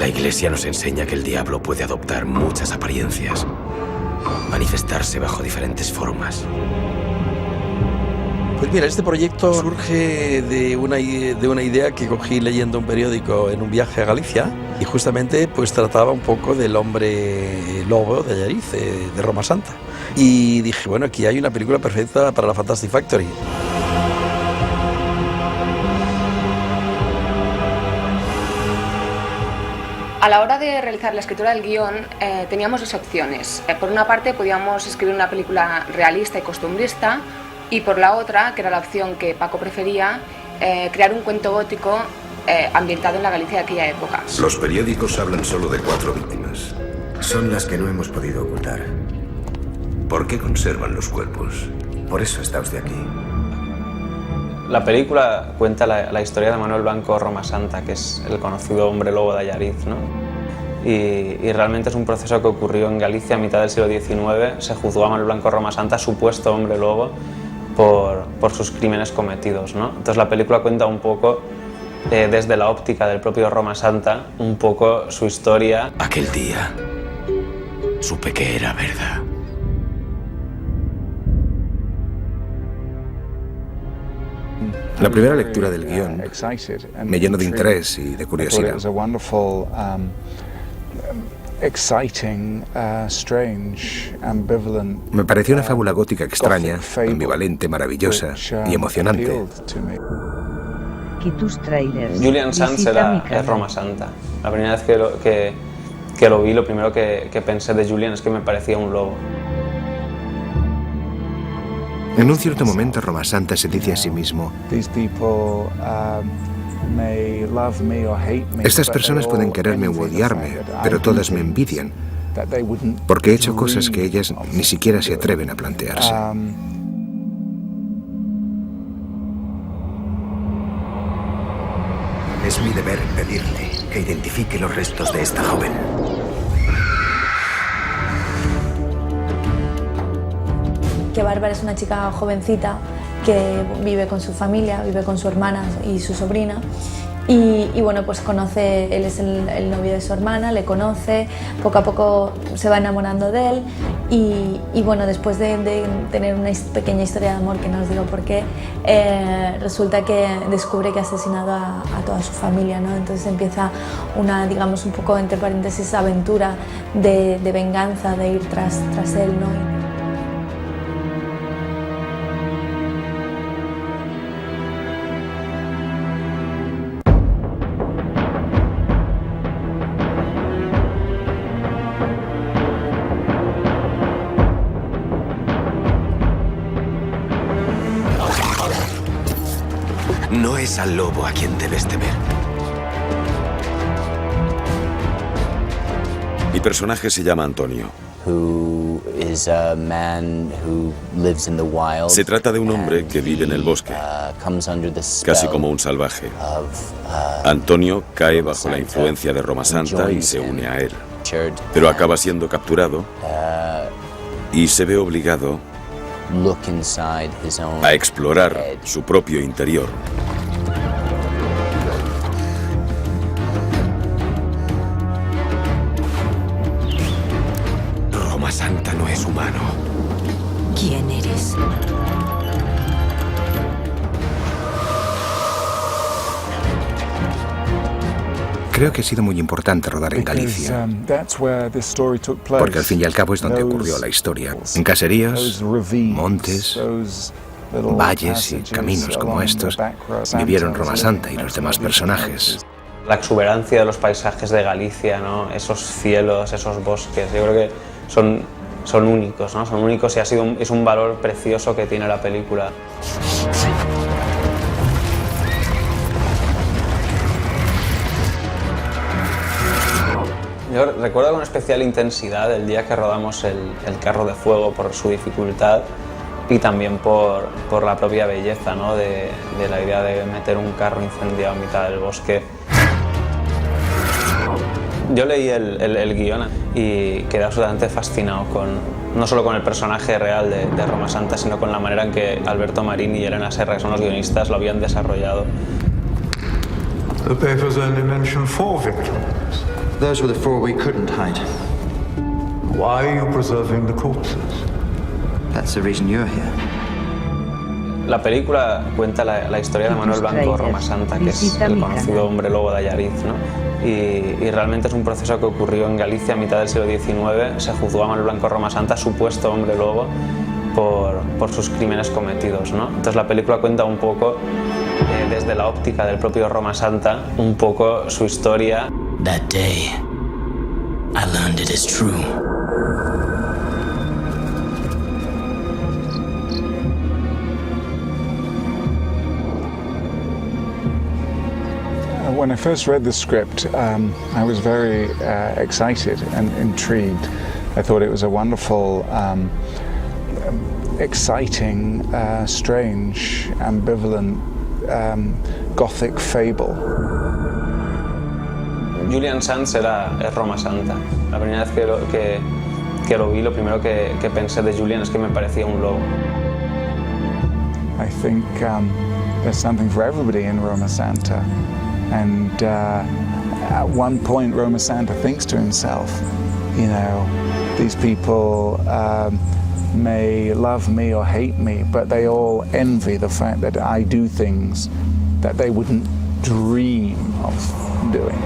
La Iglesia nos enseña que el diablo puede adoptar muchas apariencias, manifestarse bajo diferentes formas. Pues mira, este proyecto surge de una idea que cogí leyendo un periódico en un viaje a Galicia y justamente pues trataba un poco del hombre lobo de Allariz, de Roma Santa. Y dije, bueno, aquí hay una película perfecta para la Fantastic Factory. A la hora de realizar la escritura del guión teníamos dos opciones. Por una parte podíamos escribir una película realista y costumbrista y por la otra, que era la opción que Paco prefería, crear un cuento gótico ambientado en la Galicia de aquella época. Los periódicos hablan solo de 4 víctimas. Son las que no hemos podido ocultar. ¿Por qué conservan los cuerpos? Por eso está usted aquí. La película cuenta la historia de Manuel Blanco Roma Santa, que es el conocido hombre lobo de Allariz, ¿no? Y realmente es un proceso que ocurrió en Galicia a mitad del siglo XIX. Se juzgó a Manuel Blanco Roma Santa, supuesto hombre lobo, por sus crímenes cometidos, ¿no? Entonces la película cuenta un poco, desde la óptica del propio Roma Santa, un poco su historia. Aquel día supe que era verdad. La primera lectura del guión me llenó de interés y de curiosidad. Me pareció una fábula gótica extraña, ambivalente, maravillosa y emocionante. Julian Sands es Roma Santa. La primera vez que lo vi, lo primero que pensé de Julian es que me parecía un lobo. En un cierto momento, Roma Santa se dice a sí mismo: estas personas pueden quererme u odiarme, pero todas me envidian, porque he hecho cosas que ellas ni siquiera se atreven a plantearse. Es mi deber pedirle que identifique los restos de esta joven. Que Bárbara es una chica jovencita que vive con su familia, vive con su hermana y su sobrina. Y bueno, pues conoce, él es el novio de su hermana, le conoce, poco a poco se va enamorando de él y bueno, después de tener una pequeña historia de amor, que no os digo por qué, resulta que descubre que ha asesinado a toda su familia, ¿no? Entonces empieza una, digamos, un poco entre paréntesis, aventura de venganza, de ir tras él, ¿no? No es al lobo a quien debes temer. Mi personaje se llama Antonio. Se trata de un hombre que vive en el bosque, casi como un salvaje. Antonio cae bajo la influencia de Roma Santa y se une a él, pero acaba siendo capturado y se ve obligado a explorar su propio interior. Roma Santa no es humano. ¿Quién eres? Creo que ha sido muy importante rodar en Galicia, porque al fin y al cabo es donde ocurrió la historia. En caseríos, montes, valles y caminos como estos vivieron Roma Santa y los demás personajes. La exuberancia de los paisajes de Galicia, ¿no? Esos cielos, esos bosques, yo creo que son únicos, ¿no? Son únicos y es un valor precioso que tiene la película. Yo recuerdo con especial intensidad el día que rodamos el Carro de Fuego por su dificultad y también por la propia belleza, ¿no? de la idea de meter un carro incendiado en mitad del bosque. Yo leí el guión y quedé absolutamente fascinado no solo con el personaje real de Roma Santa, sino con la manera en que Alberto Marini y Elena Serra, que son los guionistas, lo habían desarrollado. The papers only mention 4 victims. Those were the 4 we couldn't hide. Why are you preserving the corpses? That's the reason you're here. La película cuenta la historia de Manuel Blanco Roma Santa, que es el conocido hombre lobo de Allariz, ¿no? Y realmente es un proceso que ocurrió en Galicia a mitad del siglo XIX. Se juzgó a Manuel Blanco Roma Santa, supuesto hombre lobo, por sus crímenes cometidos, ¿no? Entonces la película cuenta un poco, desde la óptica del propio Roma Santa, un poco su historia. That day, I learned it is true. When I first read the script, I was very excited and intrigued. I thought it was a wonderful, exciting, strange, ambivalent, gothic fable. Julian Sands es Roma Santa. La primera vez que lo vi, lo primero que pensé de Julian es que me parecía un lobo. I think there's something for everybody in Roma Santa. And at one point, Roma Santa thinks to himself, you know, these people may love me or hate me, but they all envy the fact that I do things that they wouldn't dream of doing.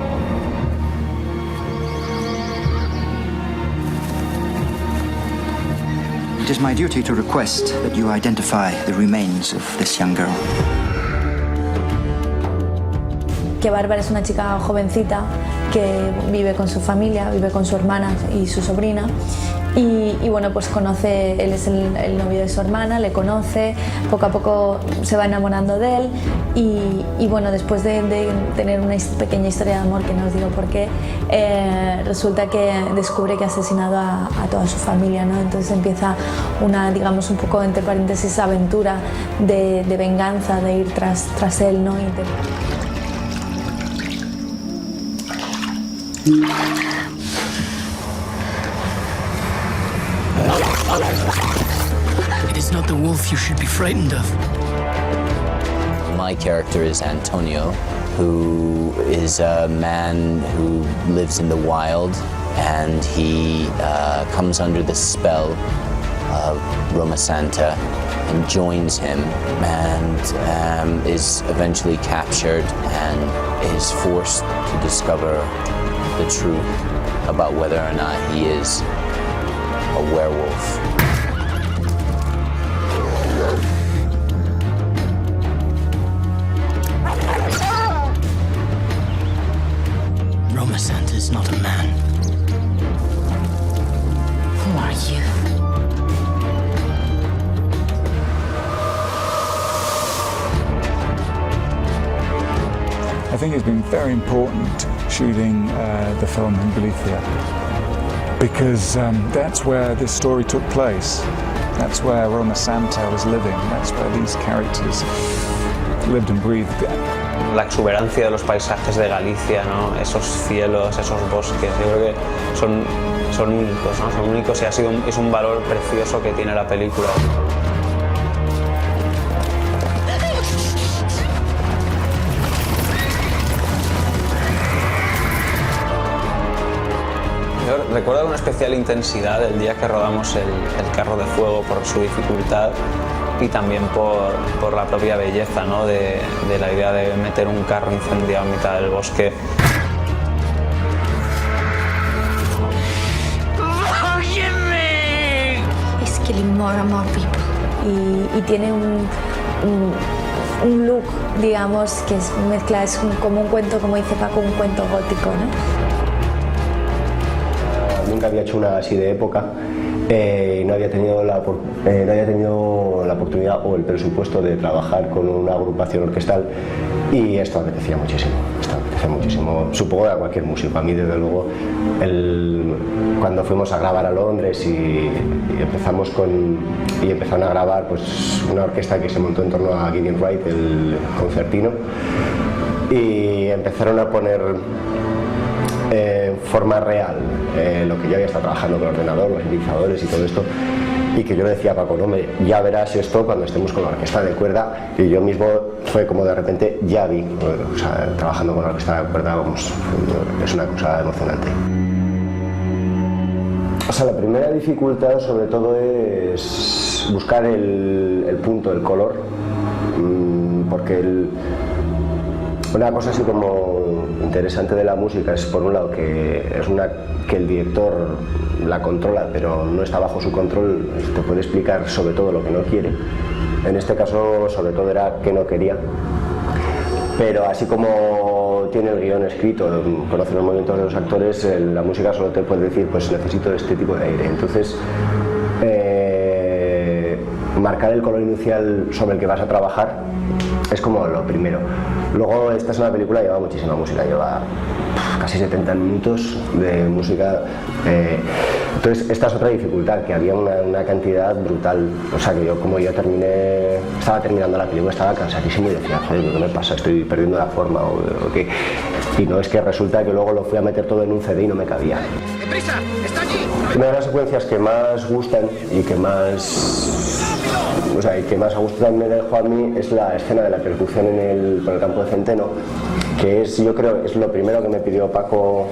It is my duty to request that you identify the remains of this young girl. Que Bárbara es una chica jovencita que vive con su familia, vive con su hermana y su sobrina. Y bueno, pues conoce, él es el novio de su hermana, le conoce, poco a poco se va enamorando de él y bueno, después de tener una pequeña historia de amor, que no os digo por qué, resulta que descubre que ha asesinado a toda su familia, ¿no? Entonces empieza una, digamos, un poco entre paréntesis, aventura de venganza, de ir tras él, ¿no? It is not the wolf you should be frightened of. My character is Antonio, who is a man who lives in the wild, and he comes under the spell of Roma Santa and joins him, and is eventually captured and is forced to discover the truth about whether or not he is a werewolf. Roma Santa is not a man. Who are you? I think it's been very important shooting the film in Galicia, because that's where this story took place. That's where Roma Santa was living. That's where these characters lived and breathed. La exuberancia de los paisajes de Galicia, ¿no? Esos cielos, esos bosques, yo creo que son únicos, ¿no? Son únicos y es un valor precioso que tiene la película. Yo recuerdo una especial intensidad el día que rodamos el Carro de Fuego por su dificultad y también por la propia belleza, ¿no? de la idea de meter un carro incendiado en mitad del bosque. He's killing more and more people. Y tiene un look, digamos, que es mezcla, es como un cuento, como dice Paco, un cuento gótico, ¿no? Nunca había hecho una así de época, no había tenido la oportunidad o el presupuesto de trabajar con una agrupación orquestal y esto apetecía muchísimo, supongo a cualquier músico. A mí desde luego cuando fuimos a grabar a Londres y empezaron a grabar pues una orquesta que se montó en torno a Gideon Wright, el concertino, y empezaron a poner forma real lo que yo había estado trabajando con el ordenador, los sintetizadores y todo esto, y que yo le decía a Paco, no, ya verás esto cuando estemos con la orquesta de cuerda, y yo mismo fue como de repente ya vi, o sea, trabajando con la orquesta de cuerda, vamos, es una cosa emocionante. O sea, la primera dificultad sobre todo es buscar el punto, el color, porque una cosa así como interesante de la música es, por un lado, que el director la controla, pero no está bajo su control, te puede explicar sobre todo lo que no quiere. En este caso, sobre todo, era que no quería. Pero así como tiene el guión escrito, conoce los movimientos de los actores, la música solo te puede decir, pues necesito este tipo de aire. Entonces, marcar el color inicial sobre el que vas a trabajar es como lo primero. Luego, esta es una película que lleva muchísima música, lleva casi 70 minutos de música. Entonces, esta es otra dificultad, que había una cantidad brutal. O sea, que yo, como yo estaba terminando la película, estaba cansadísimo y decía, joder, ¿qué me pasa? ¿Estoy perdiendo la forma o qué? Y no, es que resulta que luego lo fui a meter todo en un CD y no me cabía. ¡Deprisa! ¡Está allí! Una de las secuencias que más gustan y que más... O sea, y que más a gusto también me dejó a mí es la escena de la percusión por el campo de Centeno, que es, yo creo, es lo primero que me pidió Paco,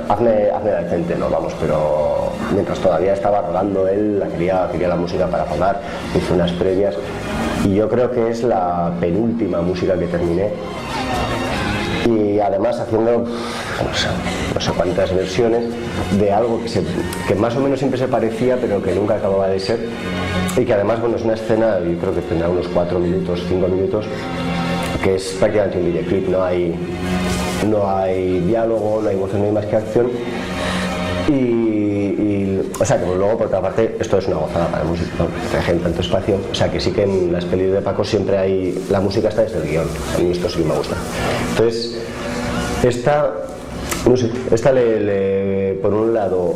hazme al Centeno, vamos, pero mientras todavía estaba rodando él, quería la música para rodar, hice unas previas, y yo creo que es la penúltima música que terminé, y además haciendo no sé cuántas versiones de algo que más o menos siempre se parecía, pero que nunca acababa de ser, y que además, bueno, es una escena, yo creo que tendrá unos 4 minutos, 5 minutos, que es prácticamente un videoclip, no hay diálogo, no hay voz, no hay más que acción, o sea que luego, por otra parte, esto es una gozada para el músico, ¿no? Dejen tanto espacio, o sea que sí que en las pelis de Paco siempre hay, la música está desde el guión, a mí esto sí que me gusta. Entonces, esta por un lado,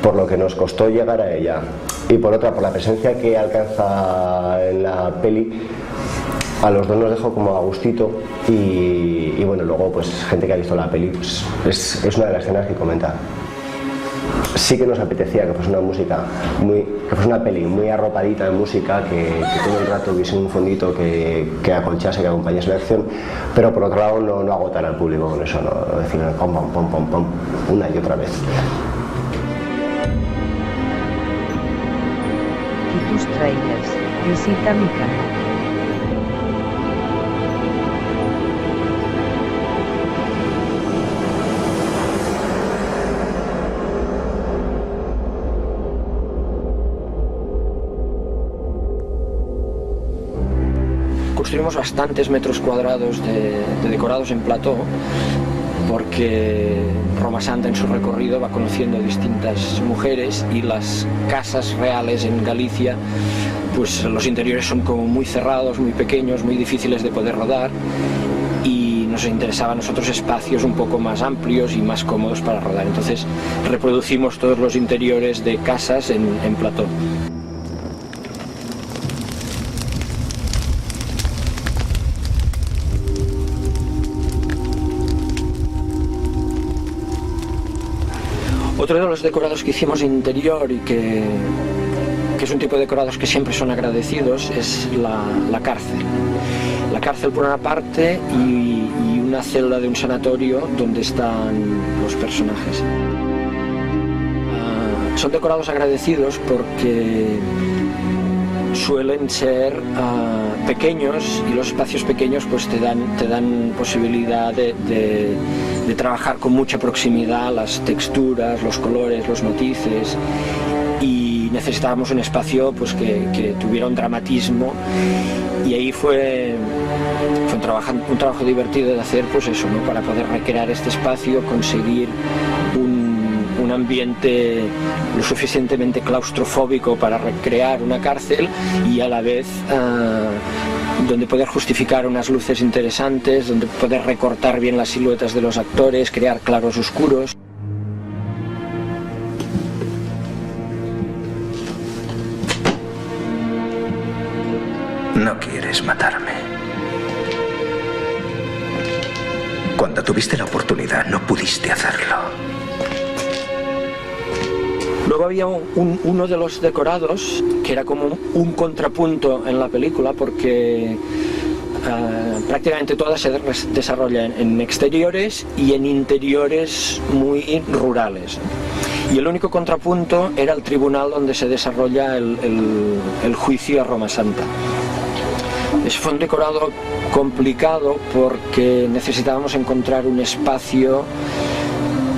por lo que nos costó llegar a ella, y por otra, por la presencia que alcanza en la peli, a los dos nos dejó como a gustito, y bueno, luego pues gente que ha visto la peli, pues es una de las escenas que comenta. Sí que nos apetecía que fuese que fuese una peli muy arropadita en música, que todo el rato hubiese un fondito que acolchase, que acompañase la acción, pero por otro lado no agotar al público con eso, no decir pom pom pom pom pom una y otra vez. Tus trailers, visita mi canal. Construimos bastantes metros cuadrados de decorados en plató, porque Roma Santa en su recorrido va conociendo distintas mujeres, y las casas reales en Galicia, pues los interiores son como muy cerrados, muy pequeños, muy difíciles de poder rodar, y nos interesaban a nosotros espacios un poco más amplios y más cómodos para rodar. Entonces reproducimos todos los interiores de casas en plató. Otro de los decorados que hicimos interior y que es un tipo de decorados que siempre son agradecidos es la cárcel. La cárcel por una parte y una celda de un sanatorio donde están los personajes. Son decorados agradecidos porque suelen ser pequeños, y los espacios pequeños pues te dan posibilidad de trabajar con mucha proximidad las texturas, los colores, los matices, y necesitábamos un espacio pues que tuviera un dramatismo, y ahí fue un trabajo divertido de hacer, pues eso, ¿no? Para poder recrear este espacio, conseguir un ambiente lo suficientemente claustrofóbico para recrear una cárcel, y a la vez donde poder justificar unas luces interesantes, donde poder recortar bien las siluetas de los actores, crear claros oscuros. No quieres matarme. Cuando tuviste la oportunidad, no pudiste hacerlo. No, luego había uno de los decorados que era como un contrapunto en la película, porque prácticamente toda se desarrolla en exteriores y en interiores muy rurales. Y el único contrapunto era el tribunal donde se desarrolla el juicio a Roma Santa. Ese fue un decorado complicado porque necesitábamos encontrar un espacio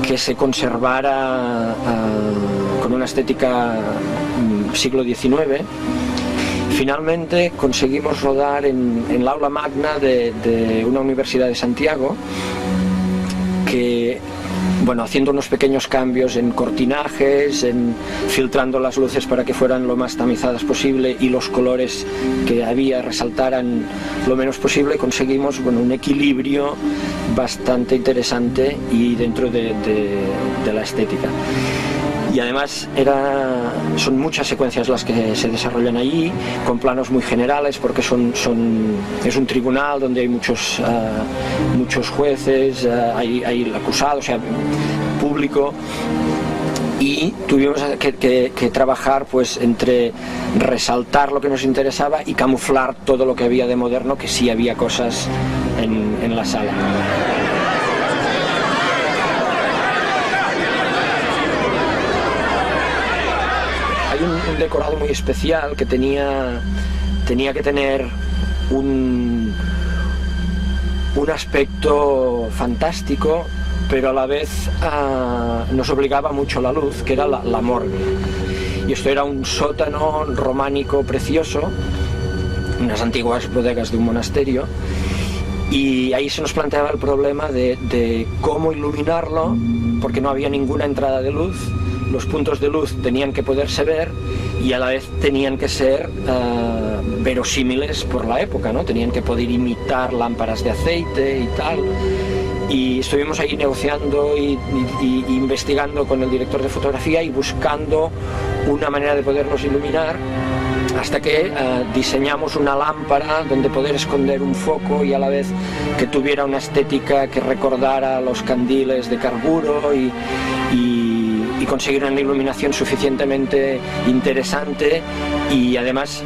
que se conservara con una estética siglo XIX. Finalmente conseguimos rodar en la aula magna de una universidad de Santiago, que, bueno, haciendo unos pequeños cambios en cortinajes, en filtrando las luces para que fueran lo más tamizadas posible y los colores que había resaltaran lo menos posible, conseguimos, bueno, un equilibrio bastante interesante y dentro de la estética. Y además son muchas secuencias las que se desarrollan allí, con planos muy generales, porque es un tribunal donde hay muchos jueces, hay el acusado, o sea, público, y tuvimos que trabajar pues entre resaltar lo que nos interesaba y camuflar todo lo que había de moderno, que sí había cosas en la sala. Un decorado muy especial que tenía que tener un aspecto fantástico, pero a la vez nos obligaba mucho la luz, que era la morgue. Y esto era un sótano románico precioso, unas antiguas bodegas de un monasterio, y ahí se nos planteaba el problema de cómo iluminarlo, porque no había ninguna entrada de luz. Los puntos de luz tenían que poderse ver y a la vez tenían que ser verosímiles por la época, ¿no? Tenían que poder imitar lámparas de aceite y tal. Y estuvimos ahí negociando y investigando con el director de fotografía y buscando una manera de poderlos iluminar, hasta que diseñamos una lámpara donde poder esconder un foco y a la vez que tuviera una estética que recordara los candiles de carburo y conseguir una iluminación suficientemente interesante y además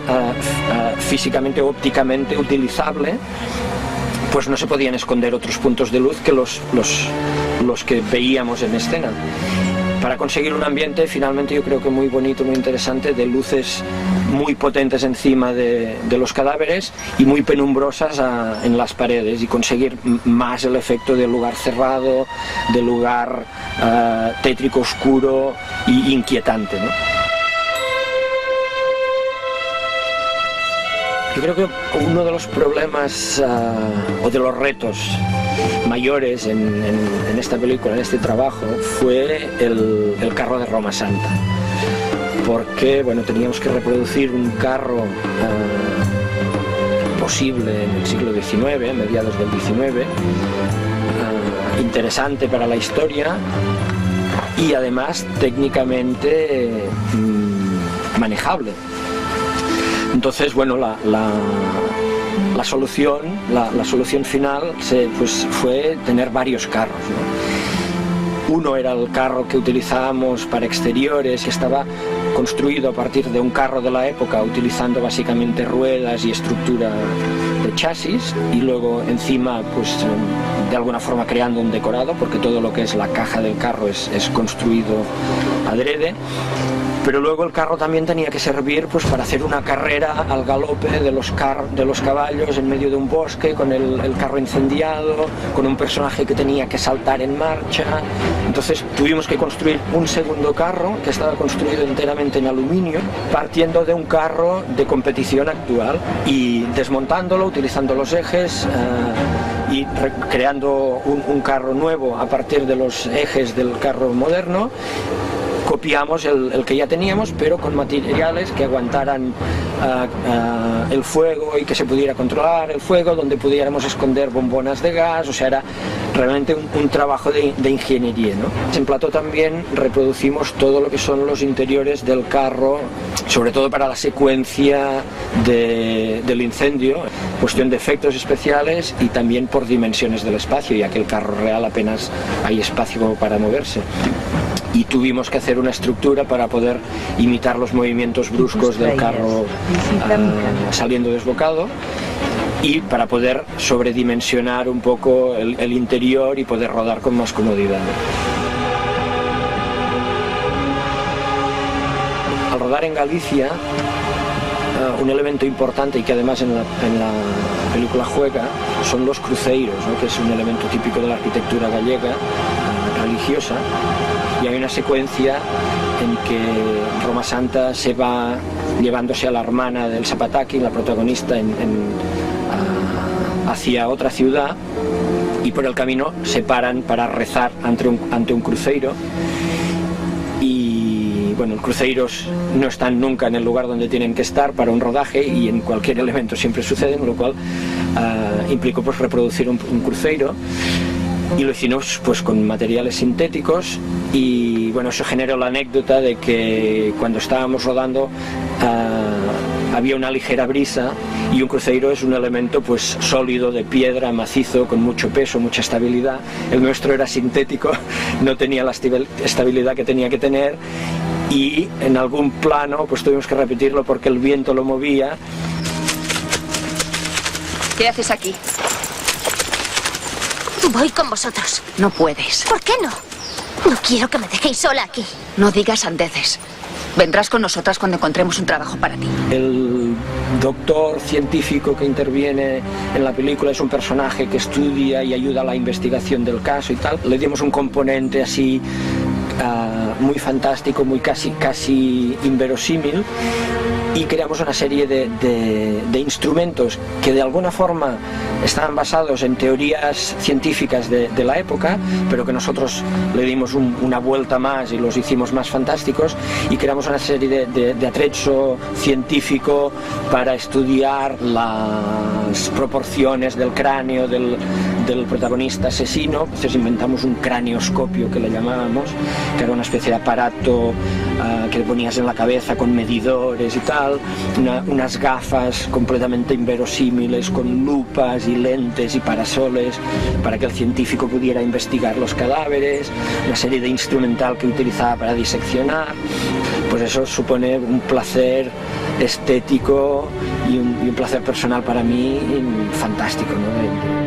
físicamente, ópticamente utilizable. Pues no se podían esconder otros puntos de luz que los que veíamos en escena. Para conseguir un ambiente finalmente yo creo que muy bonito, muy interesante, de luces muy potentes encima de los cadáveres y muy penumbrosas en las paredes, y conseguir más el efecto del lugar cerrado, del lugar tétrico, oscuro e inquietante, ¿no? Yo creo que uno de los problemas o de los retos mayores en esta película, en este trabajo, fue el carro de Roma Santa. Porque, bueno, teníamos que reproducir un carro posible en el siglo XIX, mediados del XIX, interesante para la historia y además técnicamente manejable. Entonces, bueno, la solución final fue tener varios carros, ¿no? Uno era el carro que utilizábamos para exteriores, que estaba construido a partir de un carro de la época, utilizando básicamente ruedas y estructura de chasis, y luego encima, pues de alguna forma creando un decorado, porque todo lo que es la caja del carro es construido adrede. Pero luego el carro también tenía que servir pues para hacer una carrera al galope de los caballos en medio de un bosque, con el carro incendiado, con un personaje que tenía que saltar en marcha. Entonces tuvimos que construir un segundo carro que estaba construido enteramente en aluminio, partiendo de un carro de competición actual y desmontándolo, utilizando los ejes y creando un carro nuevo a partir de los ejes del carro moderno. Copiamos el que ya teníamos, pero con materiales que aguantaran el fuego y que se pudiera controlar el fuego, donde pudiéramos esconder bombonas de gas. O sea, era realmente un trabajo de ingeniería, ¿no? En plató también reproducimos todo lo que son los interiores del carro, sobre todo para la secuencia del incendio, cuestión de efectos especiales y también por dimensiones del espacio, ya que el carro real apenas hay espacio como para moverse. y tuvimos que hacer una estructura para poder imitar los movimientos bruscos del carro saliendo desbocado y para poder sobredimensionar un poco el interior y poder rodar con más comodidad. Al rodar en Galicia, un elemento importante y que además en la película juega son los cruceiros, ¿no? Que es un elemento típico de la arquitectura gallega religiosa, y hay una secuencia en que Roma Santa se va llevándose a la hermana del Zapataki, la protagonista, hacia otra ciudad, y por el camino se paran para rezar ante un cruceiro. Y bueno, los cruceiros no están nunca en el lugar donde tienen que estar para un rodaje, y en cualquier elemento siempre suceden, lo cual implicó pues reproducir un cruceiro, y lo hicimos pues con materiales sintéticos. Y bueno, eso generó la anécdota de que cuando estábamos rodando había una ligera brisa, y un cruceiro es un elemento pues sólido, de piedra, macizo, con mucho peso, mucha estabilidad. El nuestro era sintético, no tenía la estabilidad que tenía que tener, y en algún plano pues tuvimos que repetirlo porque el viento lo movía. ¿Qué haces aquí? Voy con vosotros. No puedes. ¿Por qué no? No quiero que me dejéis sola aquí. No digas sandeces. Vendrás con nosotras cuando encontremos un trabajo para ti. El doctor científico que interviene en la película es un personaje que estudia y ayuda a la investigación del caso y tal. Le dimos un componente así muy fantástico, muy casi inverosímil, y creamos una serie de instrumentos que de alguna forma estaban basados en teorías científicas de la época, pero que nosotros le dimos una vuelta más y los hicimos más fantásticos, y creamos una serie de atrecho científico para estudiar las proporciones del cráneo del protagonista asesino. Entonces inventamos un cranioscopio, que le llamábamos, que era una especie de aparato que le ponías en la cabeza con medidores y tal, unas gafas completamente inverosímiles con lupas y lentes y parasoles para que el científico pudiera investigar los cadáveres, una serie de instrumental que utilizaba para diseccionar. Pues eso supone un placer estético y un placer personal para mí fantástico, ¿no?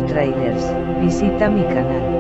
Trailers, visita mi canal.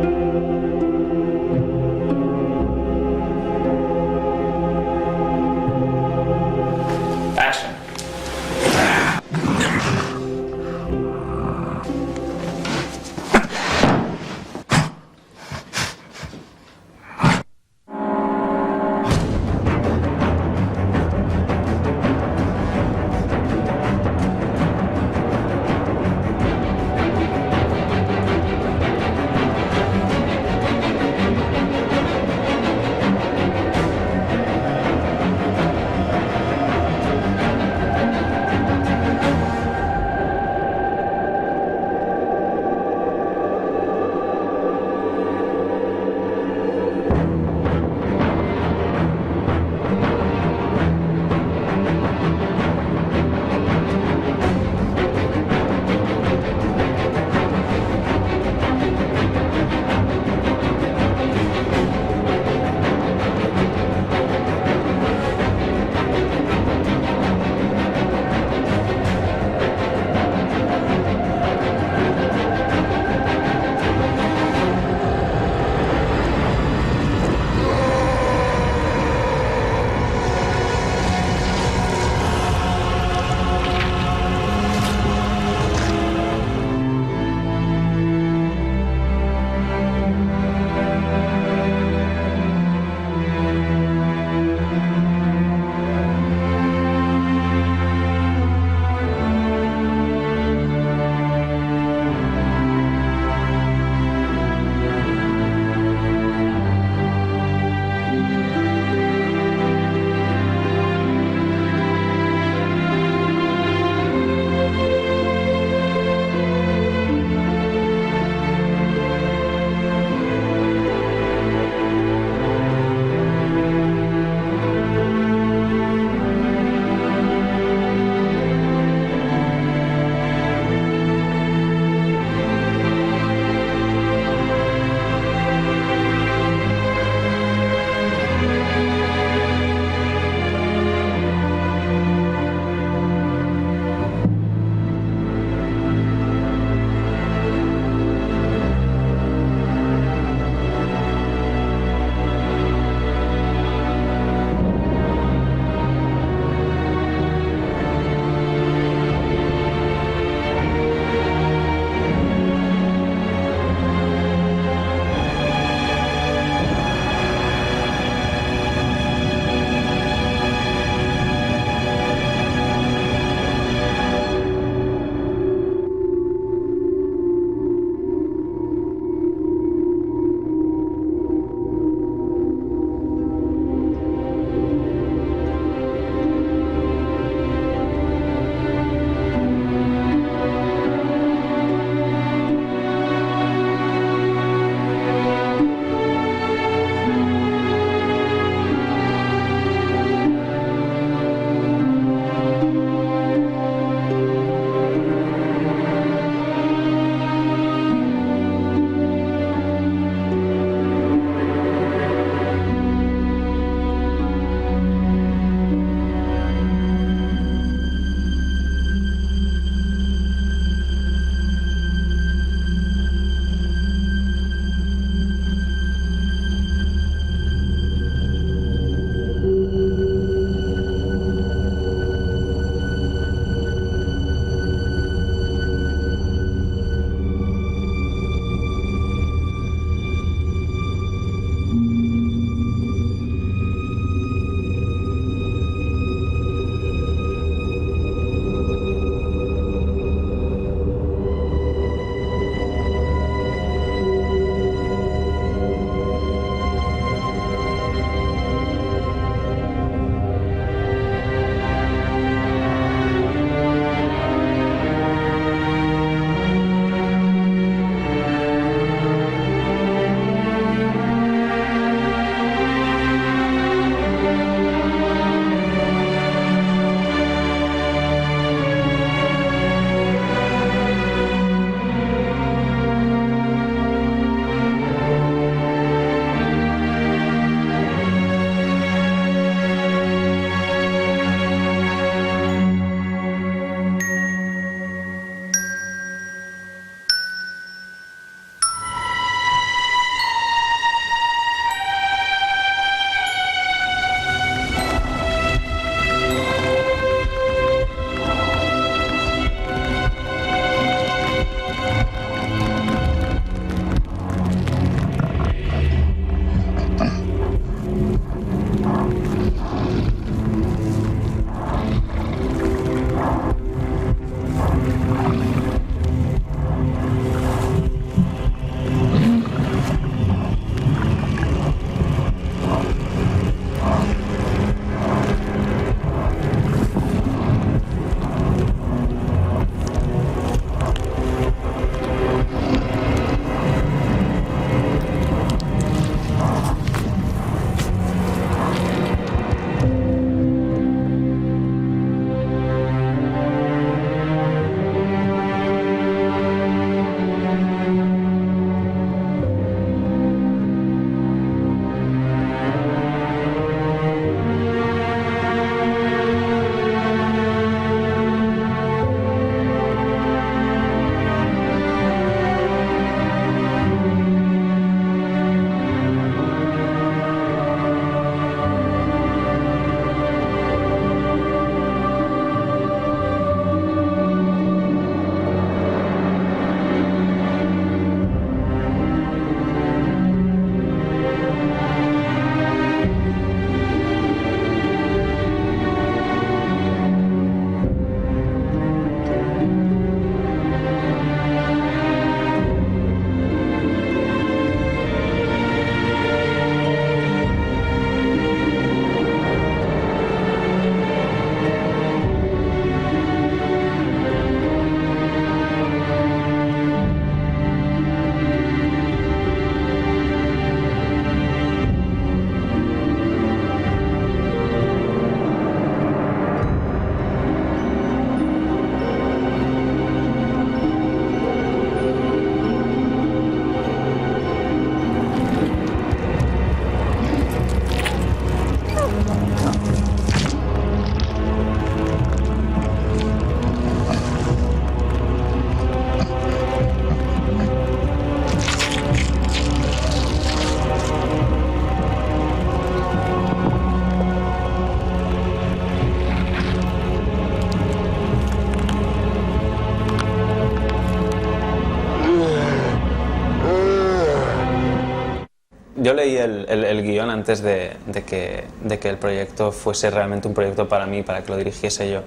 Yo leí el guión antes de que el proyecto fuese realmente un proyecto para mí, para que lo dirigiese yo.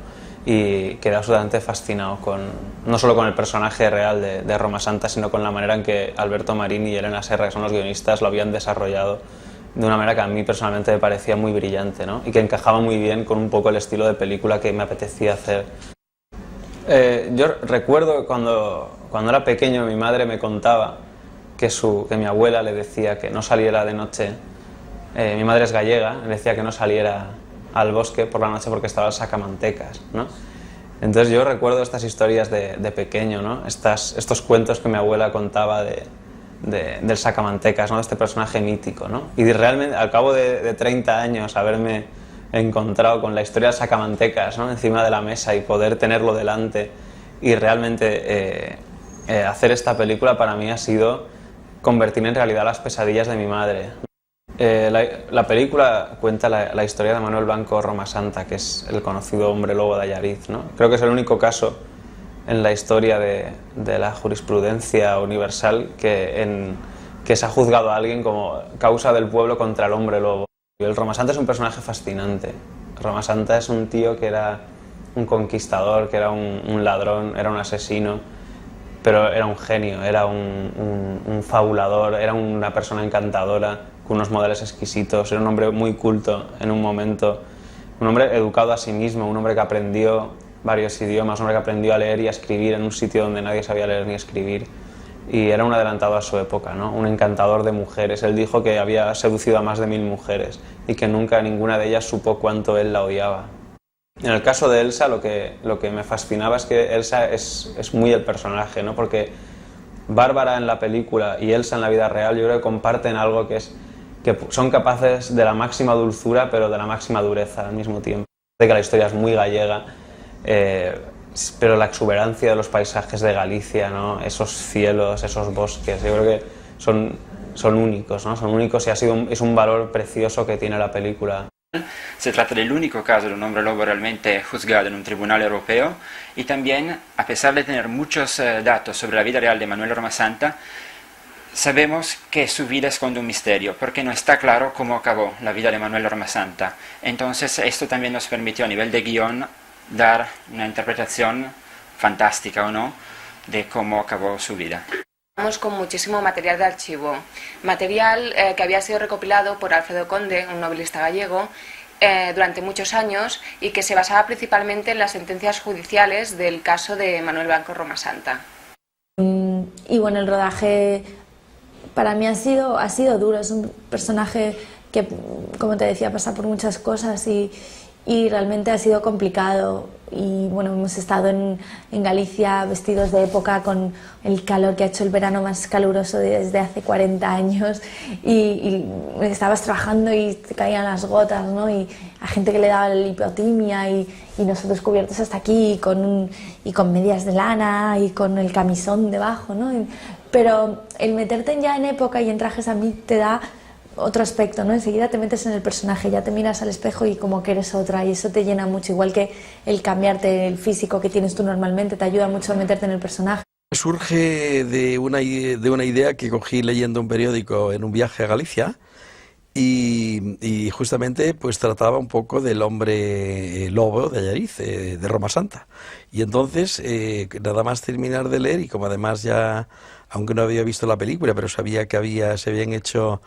Y quedé absolutamente fascinado no solo con el personaje real de Roma Santa, sino con la manera en que Alberto Marini y Elena Serra, que son los guionistas, lo habían desarrollado de una manera que a mí personalmente me parecía muy brillante, ¿no? Y que encajaba muy bien con un poco el estilo de película que me apetecía hacer. Yo recuerdo cuando era pequeño mi madre me contaba que mi abuela le decía que no saliera de noche. Mi madre es gallega, le decía que no saliera al bosque por la noche porque estaba el sacamantecas, ¿no? Entonces yo recuerdo estas historias de pequeño, ¿no? Estos cuentos que mi abuela contaba del sacamantecas, ¿no? De este personaje mítico, ¿no? Y realmente al cabo de 30 años haberme encontrado con la historia del sacamantecas, ¿no? Encima de la mesa y poder tenerlo delante y realmente hacer esta película para mí ha sido convertir en realidad las pesadillas de mi madre. La película cuenta la historia de Manuel Blanco Roma Santa, que es el conocido hombre lobo de Allariz, ¿no? Creo que es el único caso en la historia de la jurisprudencia universal que se ha juzgado a alguien como causa del pueblo contra el hombre lobo. El Roma Santa es un personaje fascinante. Roma Santa es un tío que era un conquistador, que era un ladrón, era un asesino, pero era un genio, era un fabulador, era una persona encantadora, con unos modales exquisitos, era un hombre muy culto en un momento, un hombre educado a sí mismo, un hombre que aprendió varios idiomas, un hombre que aprendió a leer y a escribir en un sitio donde nadie sabía leer ni escribir, y era un adelantado a su época, ¿no? Un encantador de mujeres. Él dijo que había seducido a más de 1000 mujeres y que nunca ninguna de ellas supo cuánto él la odiaba. En el caso de Elsa, lo que me fascinaba es que Elsa es muy el personaje, ¿no? Porque Bárbara en la película y Elsa en la vida real yo creo que comparten algo que son capaces de la máxima dulzura pero de la máxima dureza al mismo tiempo. De que la historia es muy gallega, pero la exuberancia de los paisajes de Galicia, ¿no? Esos cielos, esos bosques, yo creo que son únicos, ¿no? Son únicos y es un valor precioso que tiene la película. Se trata del único caso de un hombre lobo realmente juzgado en un tribunal europeo y también, a pesar de tener muchos datos sobre la vida real de Manuel Roma Santa, sabemos que su vida esconde un misterio, porque no está claro cómo acabó la vida de Manuel Roma Santa. Entonces esto también nos permitió a nivel de guión dar una interpretación fantástica o no de cómo acabó su vida. Contamos con muchísimo material de archivo, material que había sido recopilado por Alfredo Conde, un novelista gallego, durante muchos años y que se basaba principalmente en las sentencias judiciales del caso de Manuel Blanco Roma Santa. Y bueno, el rodaje para mí ha sido duro, es un personaje que, como te decía, pasa por muchas cosas y realmente ha sido complicado. Y bueno, hemos estado en Galicia vestidos de época con el calor que ha hecho el verano más caluroso desde hace 40 años y estabas trabajando y te caían las gotas, ¿no? Y a gente que le daba la hipotimia y nosotros cubiertos hasta aquí y con medias de lana y con el camisón debajo, ¿no? Pero el meterte ya en época y en trajes a mí te da otro aspecto, ¿no? Enseguida te metes en el personaje, ya te miras al espejo y como que eres otra y eso te llena mucho, igual que el cambiarte el físico que tienes tú normalmente te ayuda mucho a meterte en el personaje. Surge de una idea que cogí leyendo un periódico en un viaje a Galicia y justamente pues trataba un poco del hombre lobo de Allariz, de Roma Santa. Y entonces, nada más terminar de leer y como además ya, aunque no había visto la película, pero sabía que se habían hecho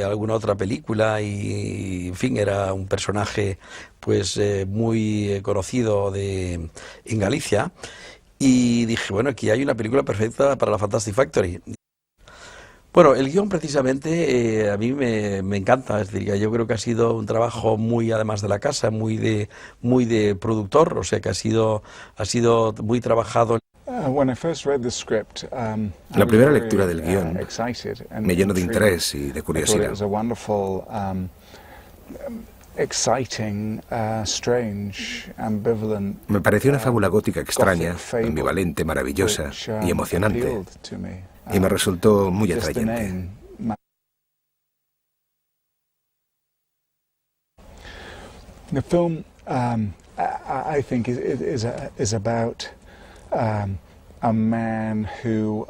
alguna otra película y en fin, era un personaje pues muy conocido en Galicia y dije, bueno, aquí hay una película perfecta para la Fantastic Factory. Bueno, el guión precisamente a mí me encanta, es decir, yo creo que ha sido un trabajo muy, además de la casa, muy de productor, o sea que ha sido muy trabajado. La primera lectura del guión me llenó de interés y de curiosidad. Me pareció una fábula gótica extraña, ambivalente, maravillosa y emocionante, y me resultó muy atrayente. The film, I think, is about a man who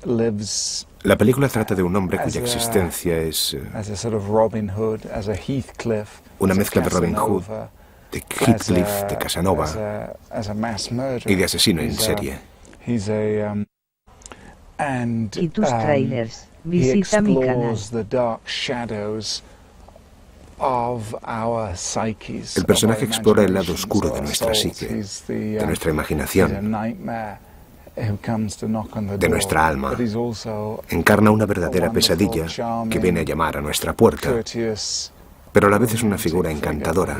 lives La película trata de un hombre cuya existencia es una mezcla de Robin Hood, de Heathcliff, de Casanova y de asesino en serie. Y tus trailers, visita mi canal. El personaje explora el lado oscuro de nuestra psique, de nuestra imaginación, de nuestra alma. Encarna una verdadera pesadilla que viene a llamar a nuestra puerta, pero a la vez es una figura encantadora,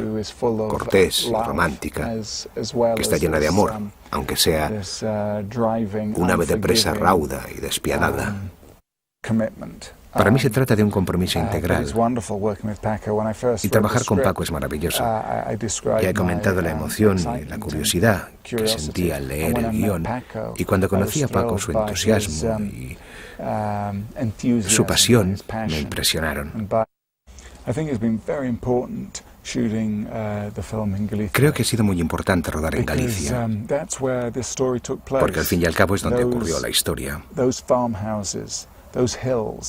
cortés y romántica, que está llena de amor, aunque sea un ave de presa rauda y despiadada. Para mí se trata de un compromiso integral, y trabajar con Paco es maravilloso. Ya he comentado la emoción y la curiosidad que sentí al leer el guión, y cuando conocí a Paco, su entusiasmo y su pasión me impresionaron. Creo que ha sido muy importante rodar en Galicia, porque al fin y al cabo es donde ocurrió la historia.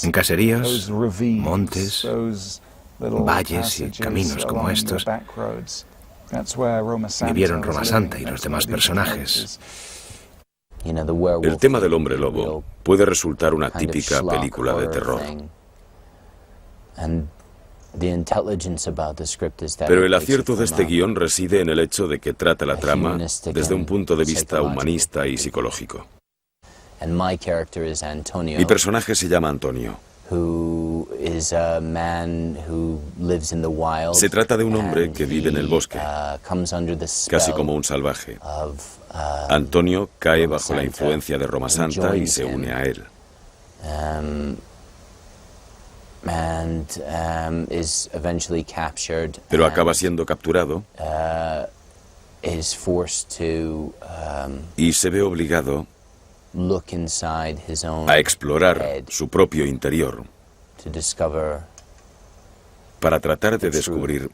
En caseríos, montes, valles y caminos como estos vivieron Roma Santa y los demás personajes. El tema del hombre lobo puede resultar una típica película de terror. Pero el acierto de este guión reside en el hecho de que trata la trama desde un punto de vista humanista y psicológico. Mi personaje se llama Antonio. Se trata de un hombre que vive en el bosque, casi como un salvaje. Antonio cae bajo la influencia de Roma Santa y se une a él. Pero acaba siendo capturado y se ve obligado a explorar su propio interior para tratar de descubrir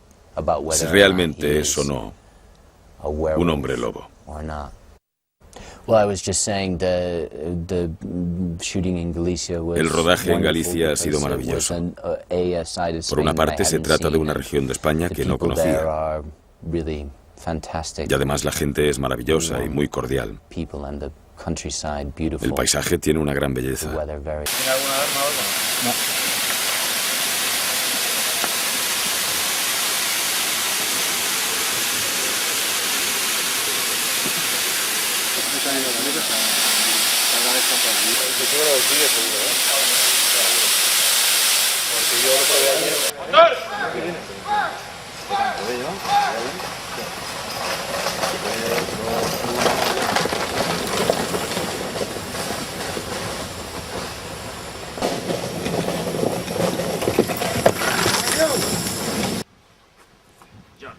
si realmente es o no un hombre lobo. El rodaje en Galicia ha sido maravilloso. Por una parte, se trata de una región de España que no conocía. Y además la gente es maravillosa y muy cordial. El paisaje tiene una gran belleza. ¿Tiene alguna arma o algo? No. John.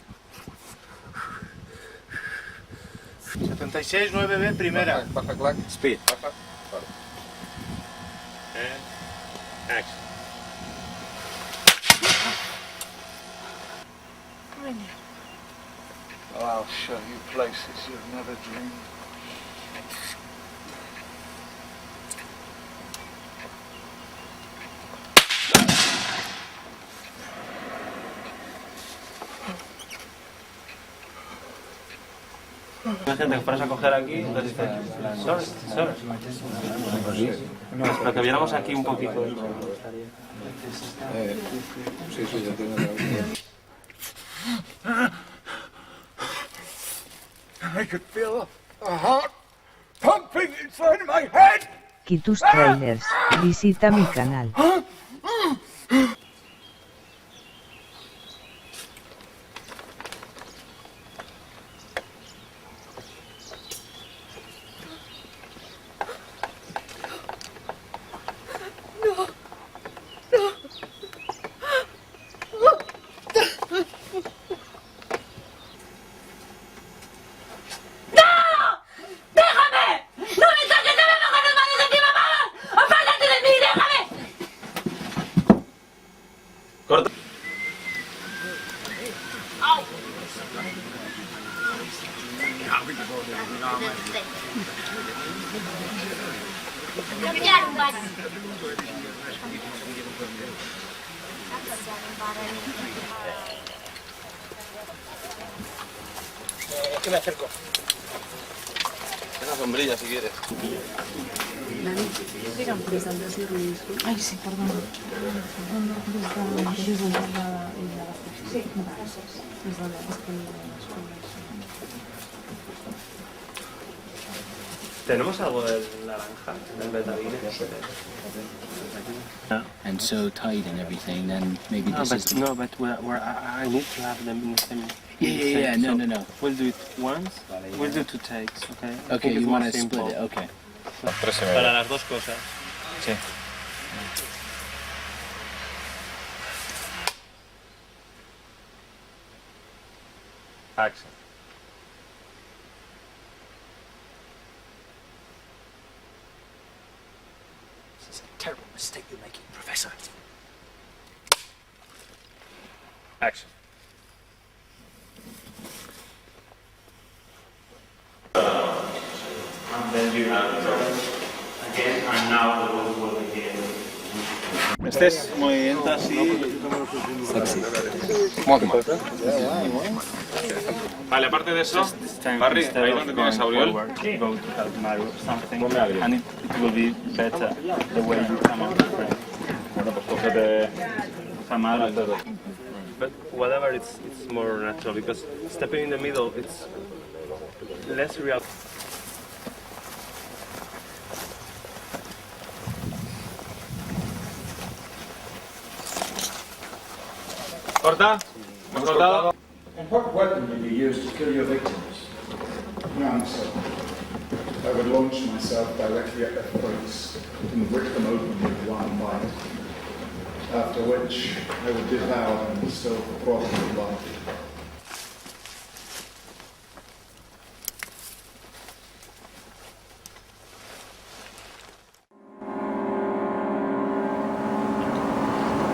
76 9B primera. Baja clack. Speed. Baja. And action. Oh, I'll show you places you've never dreamed. Imagínate que fueras a coger aquí, entonces dices, sorry. Pero que viéramos aquí un poquito. Sí, ya tengo la vida. I could feel a heart pumping inside my head. Y tus trailers, visita mi canal. Que me acerco. Una sombrilla si quieres. Ay, sí, perdón. ¿Tenemos algo del naranja, del betadine? And so tight and everything, then maybe this is... No, but I need to have them in the same... Yeah, no. We'll do it once, we'll do 2 takes, okay? Okay, you want to split it, okay. Para las dos cosas. Sí. Action. This is a terrible mistake you're making, Professor. Action. And then you have again, and now the ball will begin. Este es movimiento así. Sexy. Vale, aparte de eso, Barry, ahí donde tienes a Auriol. And it will be better the way you come out of frame. Bueno, pues cógete Samara. But whatever, it's more natural because stepping in the middle, it's less real. Corta. Hemos cortado. And what weapon did you use to kill your victims? No answer. I would launch myself directly at their throats and rip them open with one bite. After which I would devour them still probably alive.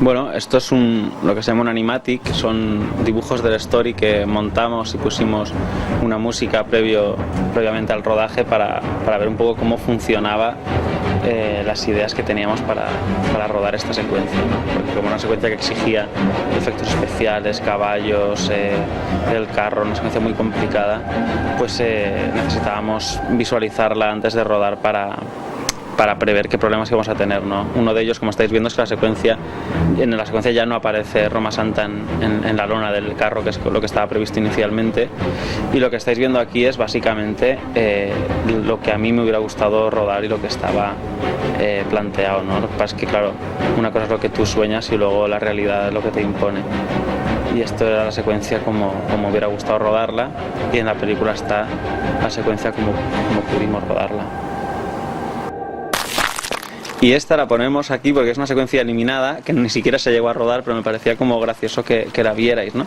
Bueno, esto es lo que se llama un animatic, son dibujos del story que montamos y pusimos una música previamente al rodaje para ver un poco cómo funcionaba las ideas que teníamos para rodar esta secuencia, ¿no? Porque como una secuencia que exigía efectos especiales, caballos, el carro, una secuencia muy complicada, pues necesitábamos visualizarla antes de rodar para prever qué problemas íbamos a tener, ¿no? Uno de ellos, como estáis viendo, es que en la secuencia ya no aparece Roma Santa en la lona del carro, que es lo que estaba previsto inicialmente, y lo que estáis viendo aquí es básicamente lo que a mí me hubiera gustado rodar y lo que estaba planteado, ¿no? Lo que pasa es que, claro, una cosa es lo que tú sueñas y luego la realidad es lo que te impone. Y esto era la secuencia como hubiera gustado rodarla, y en la película está la secuencia como pudimos rodarla. Y esta la ponemos aquí porque es una secuencia eliminada que ni siquiera se llegó a rodar, pero me parecía como gracioso que la vierais, ¿no?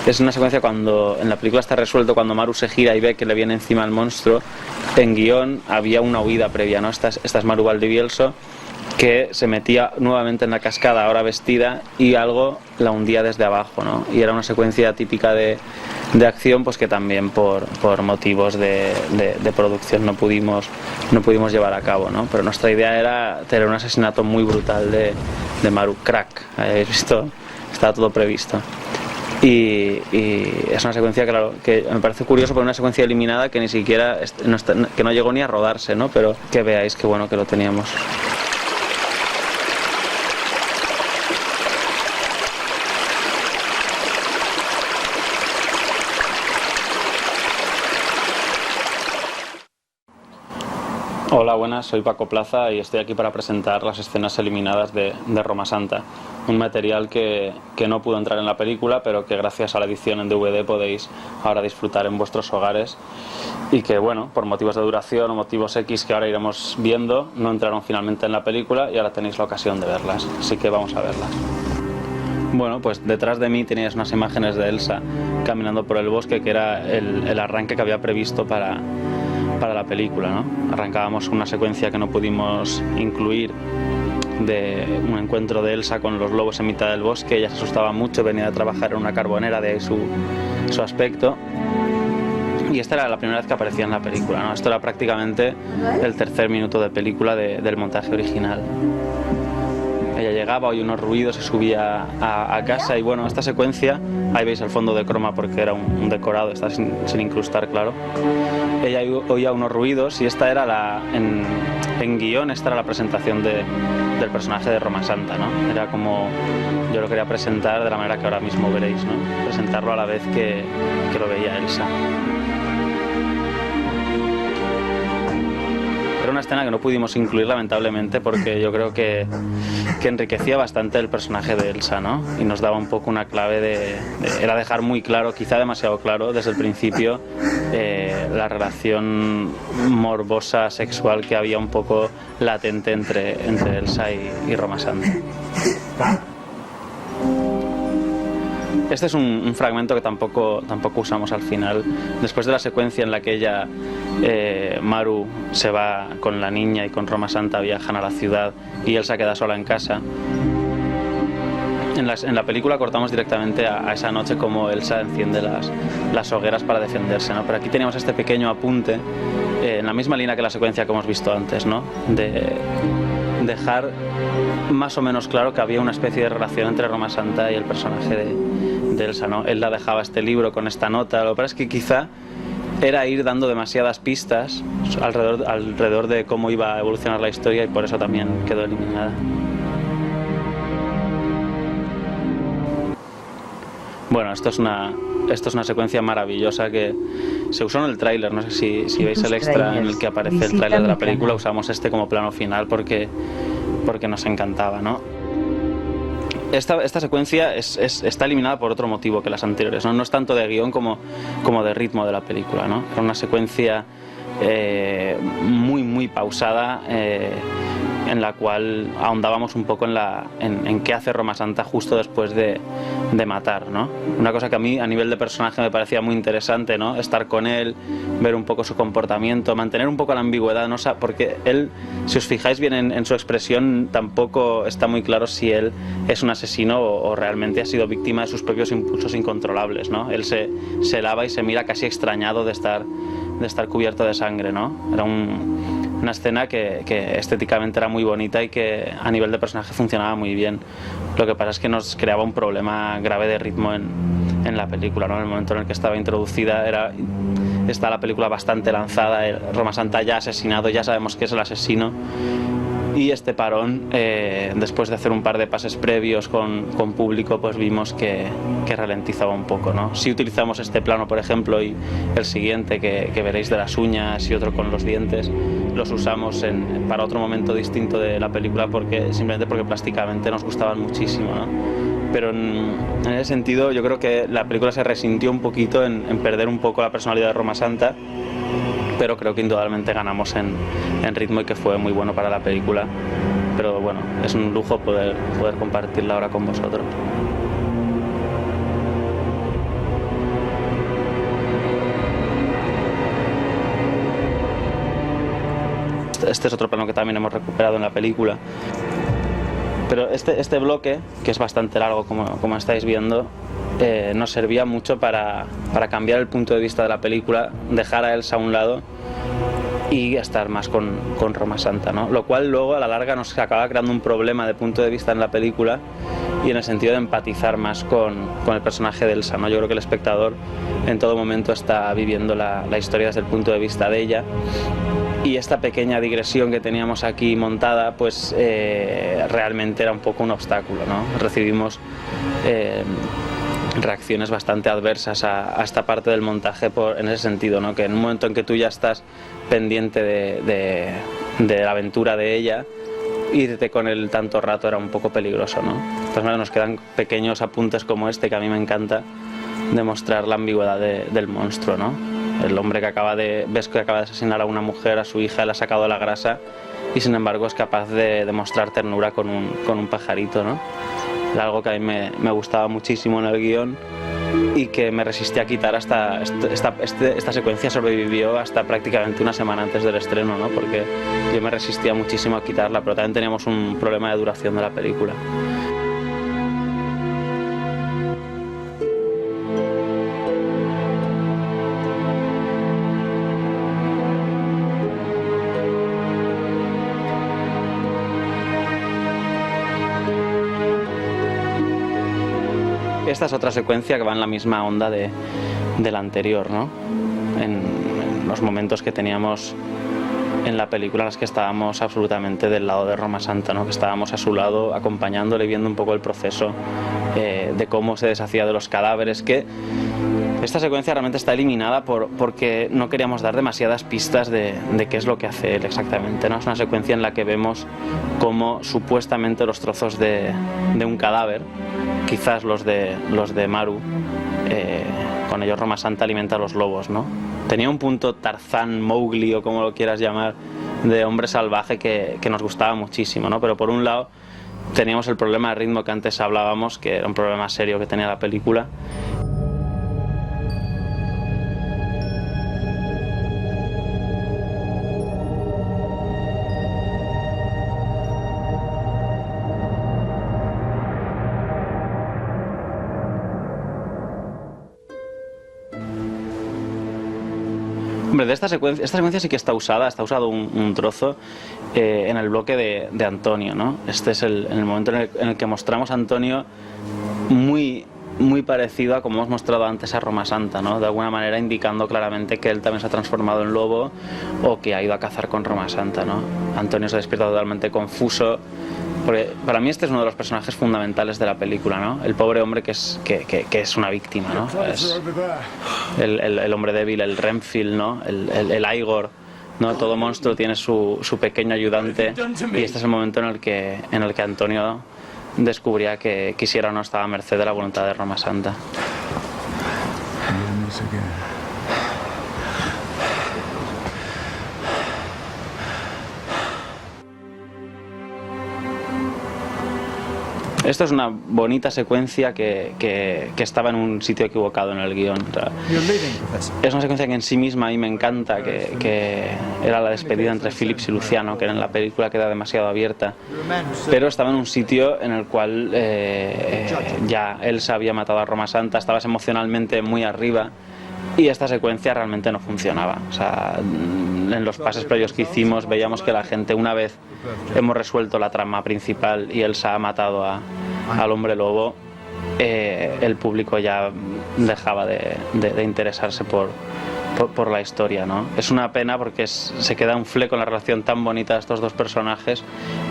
Es una secuencia cuando en la película está resuelto, cuando Maru se gira y ve que le viene encima el monstruo. En guión había una huida previa, ¿no? Esta es Maru Valdivielso, que se metía nuevamente en la cascada, ahora vestida, y algo la hundía desde abajo, ¿no? Y era una secuencia típica de acción, pues que también por motivos de producción no pudimos llevar a cabo, ¿no? Pero nuestra idea era tener un asesinato muy brutal de Maru, crack, habéis visto, estaba todo previsto. Y es una secuencia, claro, que me parece curioso, por una secuencia eliminada que ni siquiera que no llegó ni a rodarse, ¿no? Pero que veáis que bueno que lo teníamos. Hola, buenas, soy Paco Plaza y estoy aquí para presentar las escenas eliminadas de Roma Santa, un material que no pudo entrar en la película, pero que gracias a la edición en DVD podéis ahora disfrutar en vuestros hogares, y que, bueno, por motivos de duración o motivos X que ahora iremos viendo, no entraron finalmente en la película y ahora tenéis la ocasión de verlas, así que vamos a verlas. Bueno, pues detrás de mí teníais unas imágenes de Elsa caminando por el bosque, que era el arranque que había previsto para la película, ¿no? Arrancábamos una secuencia que no pudimos incluir, de un encuentro de Elsa con los lobos en mitad del bosque. Ella se asustaba mucho, venía de trabajar en una carbonera, de ahí su aspecto. Y esta era la primera vez que aparecía en la película, ¿no? Esto era prácticamente el tercer minuto de película del montaje original. Ella llegaba, oía unos ruidos, se subía a casa y bueno, esta secuencia, ahí veis el fondo de croma porque era un decorado, está sin incrustar, claro. Ella oía unos ruidos y esta era en guión, esta era la presentación del personaje de Roma Santa, ¿no? Era como yo lo quería presentar de la manera que ahora mismo veréis, ¿no? Presentarlo a la vez que lo veía Elsa. Era una escena que no pudimos incluir lamentablemente porque yo creo que enriquecía bastante el personaje de Elsa, ¿no? Y nos daba un poco una clave era dejar muy claro, quizá demasiado claro desde el principio, la relación morbosa sexual que había un poco latente entre Elsa y Roma Santa. Este es un fragmento que tampoco usamos al final. Después de la secuencia en la que ella, Maru, se va con la niña y con Roma Santa, viajan a la ciudad y Elsa queda sola en casa. En la película cortamos directamente a esa noche como Elsa enciende las hogueras para defenderse, ¿no? Pero aquí teníamos este pequeño apunte, en la misma línea que la secuencia que hemos visto antes, ¿no? De dejar más o menos claro que había una especie de relación entre Roma Santa y el personaje de Elsa, ¿no? Él la dejaba este libro con esta nota. Lo que pasa es que quizá era ir dando demasiadas pistas alrededor de cómo iba a evolucionar la historia y por eso también quedó eliminada. Bueno, esto es una secuencia maravillosa que se usó en el tráiler. No sé si veis el extra en el que aparece el tráiler de la película. Usamos este como plano final porque nos encantaba, ¿no? Esta secuencia está eliminada por otro motivo que las anteriores, ¿no? No es tanto de guión como de ritmo de la película, ¿no? Era una secuencia muy pausada, en la cual ahondábamos un poco en qué hace Roma Santa justo después de matar, ¿no? Una cosa que a mí a nivel de personaje me parecía muy interesante, ¿no? Estar con él, ver un poco su comportamiento, mantener un poco la ambigüedad, ¿no? Porque él, si os fijáis bien en su expresión, tampoco está muy claro si él es un asesino o realmente ha sido víctima de sus propios impulsos incontrolables, ¿no? Él se lava y se mira casi extrañado de estar cubierto de sangre, ¿no? Era una escena que estéticamente era muy bonita y que a nivel de personaje funcionaba muy bien. Lo que pasa es que nos creaba un problema grave de ritmo en la película, ¿no? En el momento en el que estaba introducida está la película bastante lanzada, Roma Santa ya asesinado, ya sabemos que es el asesino. Y este parón, después de hacer un par de pases previos con público, pues vimos que ralentizaba un poco, ¿no? Si utilizamos este plano, por ejemplo, y el siguiente que veréis de las uñas y otro con los dientes, los usamos para otro momento distinto de la película simplemente porque plásticamente nos gustaban muchísimo, ¿no? Pero en ese sentido yo creo que la película se resintió un poquito en perder un poco la personalidad de Roma Santa, pero creo que indudablemente ganamos en ritmo y que fue muy bueno para la película. Pero bueno, es un lujo poder compartirla ahora con vosotros. Este es otro plano que también hemos recuperado en la película. Pero este bloque, que es bastante largo como estáis viendo, nos servía mucho para cambiar el punto de vista de la película, dejar a Elsa a un lado y estar más con Roma Santa, ¿no? Lo cual luego a la larga nos acaba creando un problema de punto de vista en la película y en el sentido de empatizar más con el personaje de Elsa, ¿no? Yo creo que el espectador en todo momento está viviendo la historia desde el punto de vista de ella. Y esta pequeña digresión que teníamos aquí montada, pues realmente era un poco un obstáculo, ¿no? Recibimos reacciones bastante adversas a esta parte del montaje en ese sentido, ¿no? Que en un momento en que tú ya estás pendiente de la aventura de ella, irte con él tanto rato era un poco peligroso, ¿no? Entonces nos quedan pequeños apuntes como este que a mí me encanta demostrar la ambigüedad del monstruo, ¿no? El hombre ves que acaba de asesinar a una mujer, a su hija, le ha sacado la grasa y sin embargo es capaz de demostrar ternura con un pajarito, ¿no? Era algo que a mí me gustaba muchísimo en el guión y que me resistí a quitar hasta esta secuencia sobrevivió hasta prácticamente una semana antes del estreno, ¿no? Porque yo me resistía muchísimo a quitarla, pero también teníamos un problema de duración de la película. Esta es otra secuencia que va en la misma onda de la anterior, ¿no? En los momentos que teníamos en la película en las que estábamos absolutamente del lado de Roma Santa, ¿no? Que estábamos a su lado acompañándole, viendo un poco el proceso de cómo se deshacía de los cadáveres, que esta secuencia realmente está eliminada porque no queríamos dar demasiadas pistas de qué es lo que hace él exactamente, ¿no? Es una secuencia en la que vemos cómo supuestamente los trozos de un cadáver, quizás los de Maru, con ellos Roma Santa alimenta a los lobos, ¿no? Tenía un punto Tarzán, Mowgli o como lo quieras llamar, de hombre salvaje que nos gustaba muchísimo, ¿no? Pero por un lado teníamos el problema de ritmo que antes hablábamos, que era un problema serio que tenía la película. Hombre, esta secuencia sí que está usado un trozo en el bloque de Antonio, ¿no? Este es en el momento en el que mostramos a Antonio muy parecido a como hemos mostrado antes a Roma Santa, ¿no? De alguna manera indicando claramente que él también se ha transformado en lobo o que ha ido a cazar con Roma Santa, ¿no? Antonio se despierta totalmente confuso, porque para mí este es uno de los personajes fundamentales de la película, ¿no? El pobre hombre que es una víctima, ¿no? Es el hombre débil, el Renfield, ¿no? El Igor, ¿no? Todo monstruo tiene su pequeño ayudante, y este es el momento en el que Antonio descubría que quisiera o no estaba a merced de la voluntad de Roma Santa. Esto es una bonita secuencia que estaba en un sitio equivocado en el guión. O sea, es una secuencia que en sí misma a mí me encanta, que era la despedida entre Phillips y Luciano, que en la película queda demasiado abierta, pero estaba en un sitio en el cual ya Elsa había matado a Roma Santa, estabas emocionalmente muy arriba, y esta secuencia realmente no funcionaba. O sea, en los pases previos que hicimos veíamos que la gente, una vez hemos resuelto la trama principal y Elsa ha matado al hombre lobo, el público ya dejaba de interesarse por la historia, ¿no? Es una pena porque se queda un fleco en la relación tan bonita de estos dos personajes,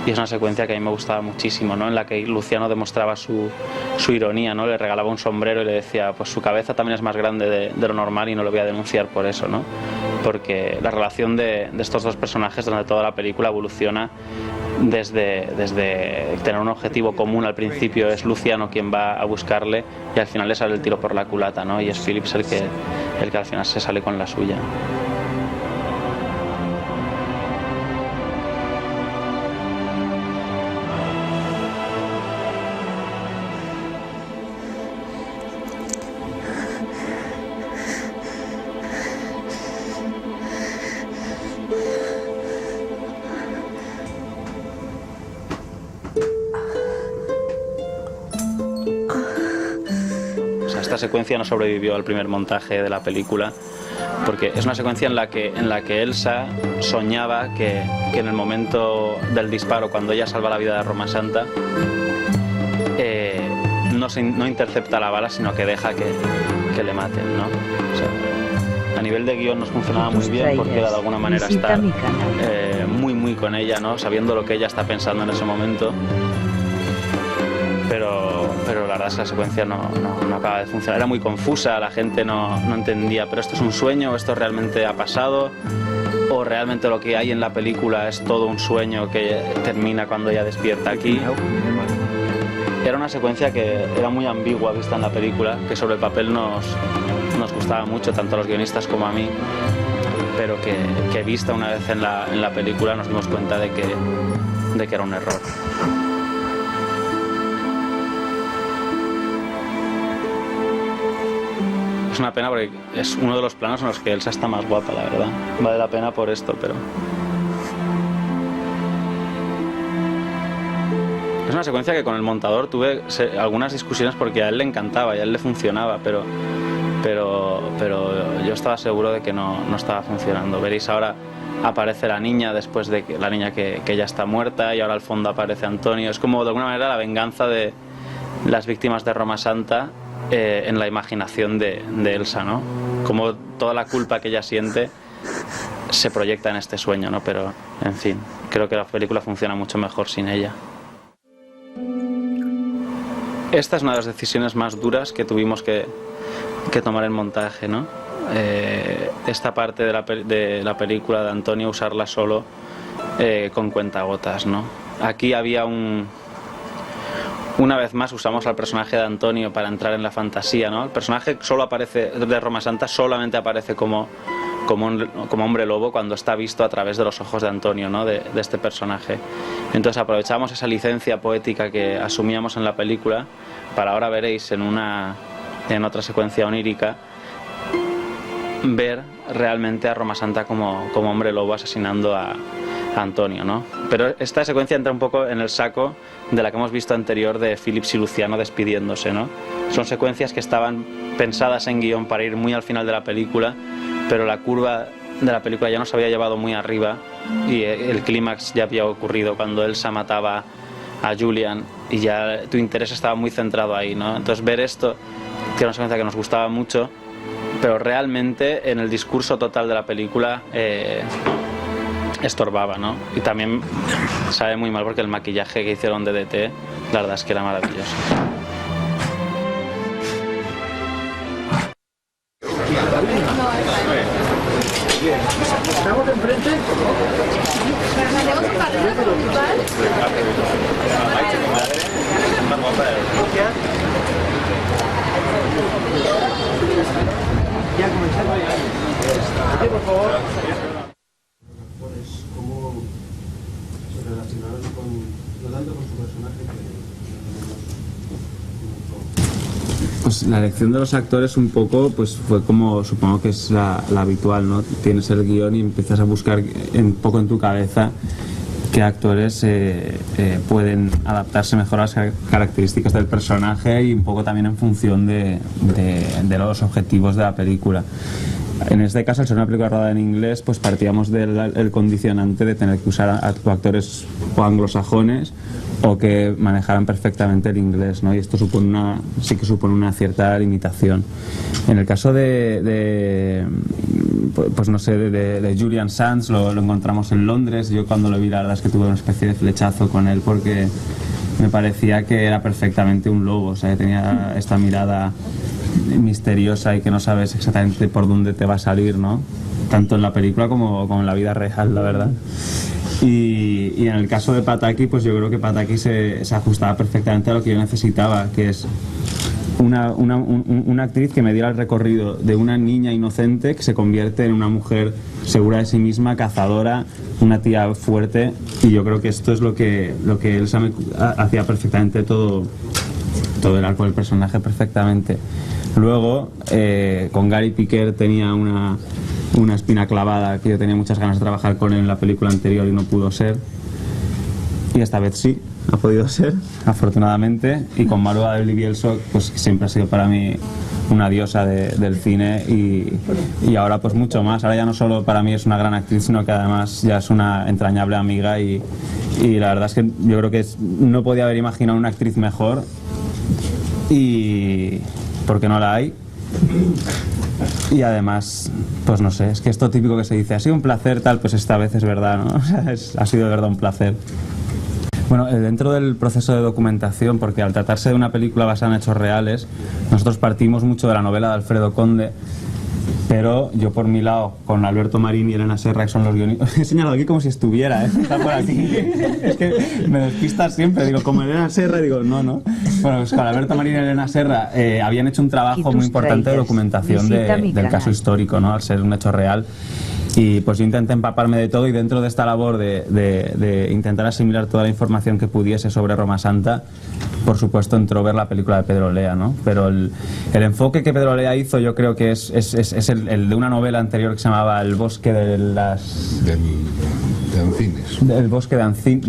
y es una secuencia que a mí me gustaba muchísimo, ¿no? En la que Luciano demostraba su ironía, ¿no? Le regalaba un sombrero y le decía, pues su cabeza también es más grande de lo normal y no lo voy a denunciar por eso, ¿no? Porque la relación de estos dos personajes durante toda la película evoluciona desde tener un objetivo común. Al principio es Luciano quien va a buscarle y al final le sale el tiro por la culata, ¿no? Y es Phillips el que al final se sale con la suya. Esta secuencia no sobrevivió al primer montaje de la película porque es una secuencia en la que Elsa soñaba que en el momento del disparo, cuando ella salva la vida de Roma Santa, no intercepta la bala, sino que deja que le maten, ¿no? O sea, a nivel de guión nos funcionaba muy bien porque era de alguna manera estar muy con ella, ¿no? Sabiendo lo que ella está pensando en ese momento. Pero la verdad es que la secuencia no acaba de funcionar. Era muy confusa, la gente no entendía, pero esto es un sueño, esto realmente ha pasado, o realmente lo que hay en la película es todo un sueño que termina cuando ella despierta aquí. Era una secuencia que era muy ambigua vista en la película, que sobre el papel nos gustaba mucho, tanto a los guionistas como a mí, pero que vista una vez en la película nos dimos cuenta de que era un error. Es una pena porque es uno de los planos en los que Elsa está más guapa, la verdad. Vale la pena por esto, pero... Es una secuencia que con el montador tuve algunas discusiones porque a él le encantaba y a él le funcionaba, pero yo estaba seguro de que no estaba funcionando. Veréis ahora aparece la niña después de la niña que ya está muerta, y ahora al fondo aparece Antonio. Es como de alguna manera la venganza de las víctimas de Roma Santa en la imaginación de Elsa, ¿no? Como toda la culpa que ella siente se proyecta en este sueño, ¿no? Pero, en fin, creo que la película funciona mucho mejor sin ella. Esta es una de las decisiones más duras que tuvimos que tomar en montaje, ¿no? Esta parte de la película de Antonio, usarla solo con cuentagotas, ¿no? Aquí había una vez más usamos al personaje de Antonio para entrar en la fantasía, ¿no? El personaje solo aparece, de Roma Santa solamente aparece como hombre lobo cuando está visto a través de los ojos de Antonio, ¿no? de este personaje. Entonces aprovechamos esa licencia poética que asumíamos en la película para, ahora veréis en otra secuencia onírica, ver realmente a Roma Santa como hombre lobo asesinando a Antonio, ¿no? Pero esta secuencia entra un poco en el saco de la que hemos visto anterior de Phillips y Luciano despidiéndose, ¿no? Son secuencias que estaban pensadas en guión para ir muy al final de la película, pero la curva de la película ya nos había llevado muy arriba y el clímax ya había ocurrido cuando Elsa mataba a Julian y ya tu interés estaba muy centrado ahí, ¿no? Entonces ver esto, que era una secuencia que nos gustaba mucho, pero realmente en el discurso total de la película estorbaba, ¿no? Y también sabe muy mal porque el maquillaje que hicieron de DT, la verdad es que era maravilloso. ¿Estamos enfrente? Ya comenzamos. Por favor. ¿Cómo se relacionaron no tanto con su personaje Pues la elección de los actores un poco pues fue como supongo que es la habitual, ¿no? Tienes el guión y empiezas a buscar un poco en tu cabeza qué actores pueden adaptarse mejor a las características del personaje y un poco también en función de los objetivos de la película. En este caso, al ser una película rodada en inglés, pues partíamos del condicionante de tener que usar a actores o anglosajones o que manejaran perfectamente el inglés, ¿no? Y esto sí que supone una cierta limitación. En el caso de Julian Sands lo encontramos en Londres. Yo cuando lo vi, la verdad es que tuve una especie de flechazo con él porque me parecía que era perfectamente un lobo, o sea, que tenía esta mirada misteriosa y que no sabes exactamente por dónde te va a salir, ¿no? Tanto en la película como en la vida real, la verdad. Y en el caso de Pataki, pues yo creo que Pataki se ajustaba perfectamente a lo que yo necesitaba, que es una actriz que me diera el recorrido de una niña inocente que se convierte en una mujer segura de sí misma, cazadora, una tía fuerte, y yo creo que esto es lo que Elsa hacía perfectamente todo el arco del personaje perfectamente. Luego, con Gary Piquer tenía una espina clavada que yo tenía muchas ganas de trabajar con él en la película anterior y no pudo ser. Y esta vez sí, ha podido ser, afortunadamente. Y con Marwa Bielso, pues siempre ha sido para mí una diosa del cine y ahora pues mucho más. Ahora ya no solo para mí es una gran actriz, sino que además ya es una entrañable amiga y la verdad es que yo creo que no podía haber imaginado una actriz mejor y porque no la hay. Y además, pues no sé, es que esto típico que se dice, ha sido un placer tal, pues esta vez es verdad, ¿no? O sea, ha sido de verdad un placer. Bueno, dentro del proceso de documentación, porque al tratarse de una película basada en hechos reales, nosotros partimos mucho de la novela de Alfredo Conde, pero yo por mi lado, con Alberto Marín y Elena Serra, que son los guionistas, he señalado aquí como si estuviera, está por aquí, es que me despistas siempre, digo, como Elena Serra, digo, no. Bueno, pues con Alberto Marín y Elena Serra habían hecho un trabajo muy importante de documentación del caso histórico, ¿no? Al ser un hecho real. Y pues yo intenté empaparme de todo y dentro de esta labor de intentar asimilar toda la información que pudiese sobre Roma Santa, por supuesto entró ver la película de Pedro Lea, ¿no? Pero el enfoque que Pedro Lea hizo yo creo que es el de una novela anterior que se llamaba El bosque de las... de Ancines. El bosque de Ancines.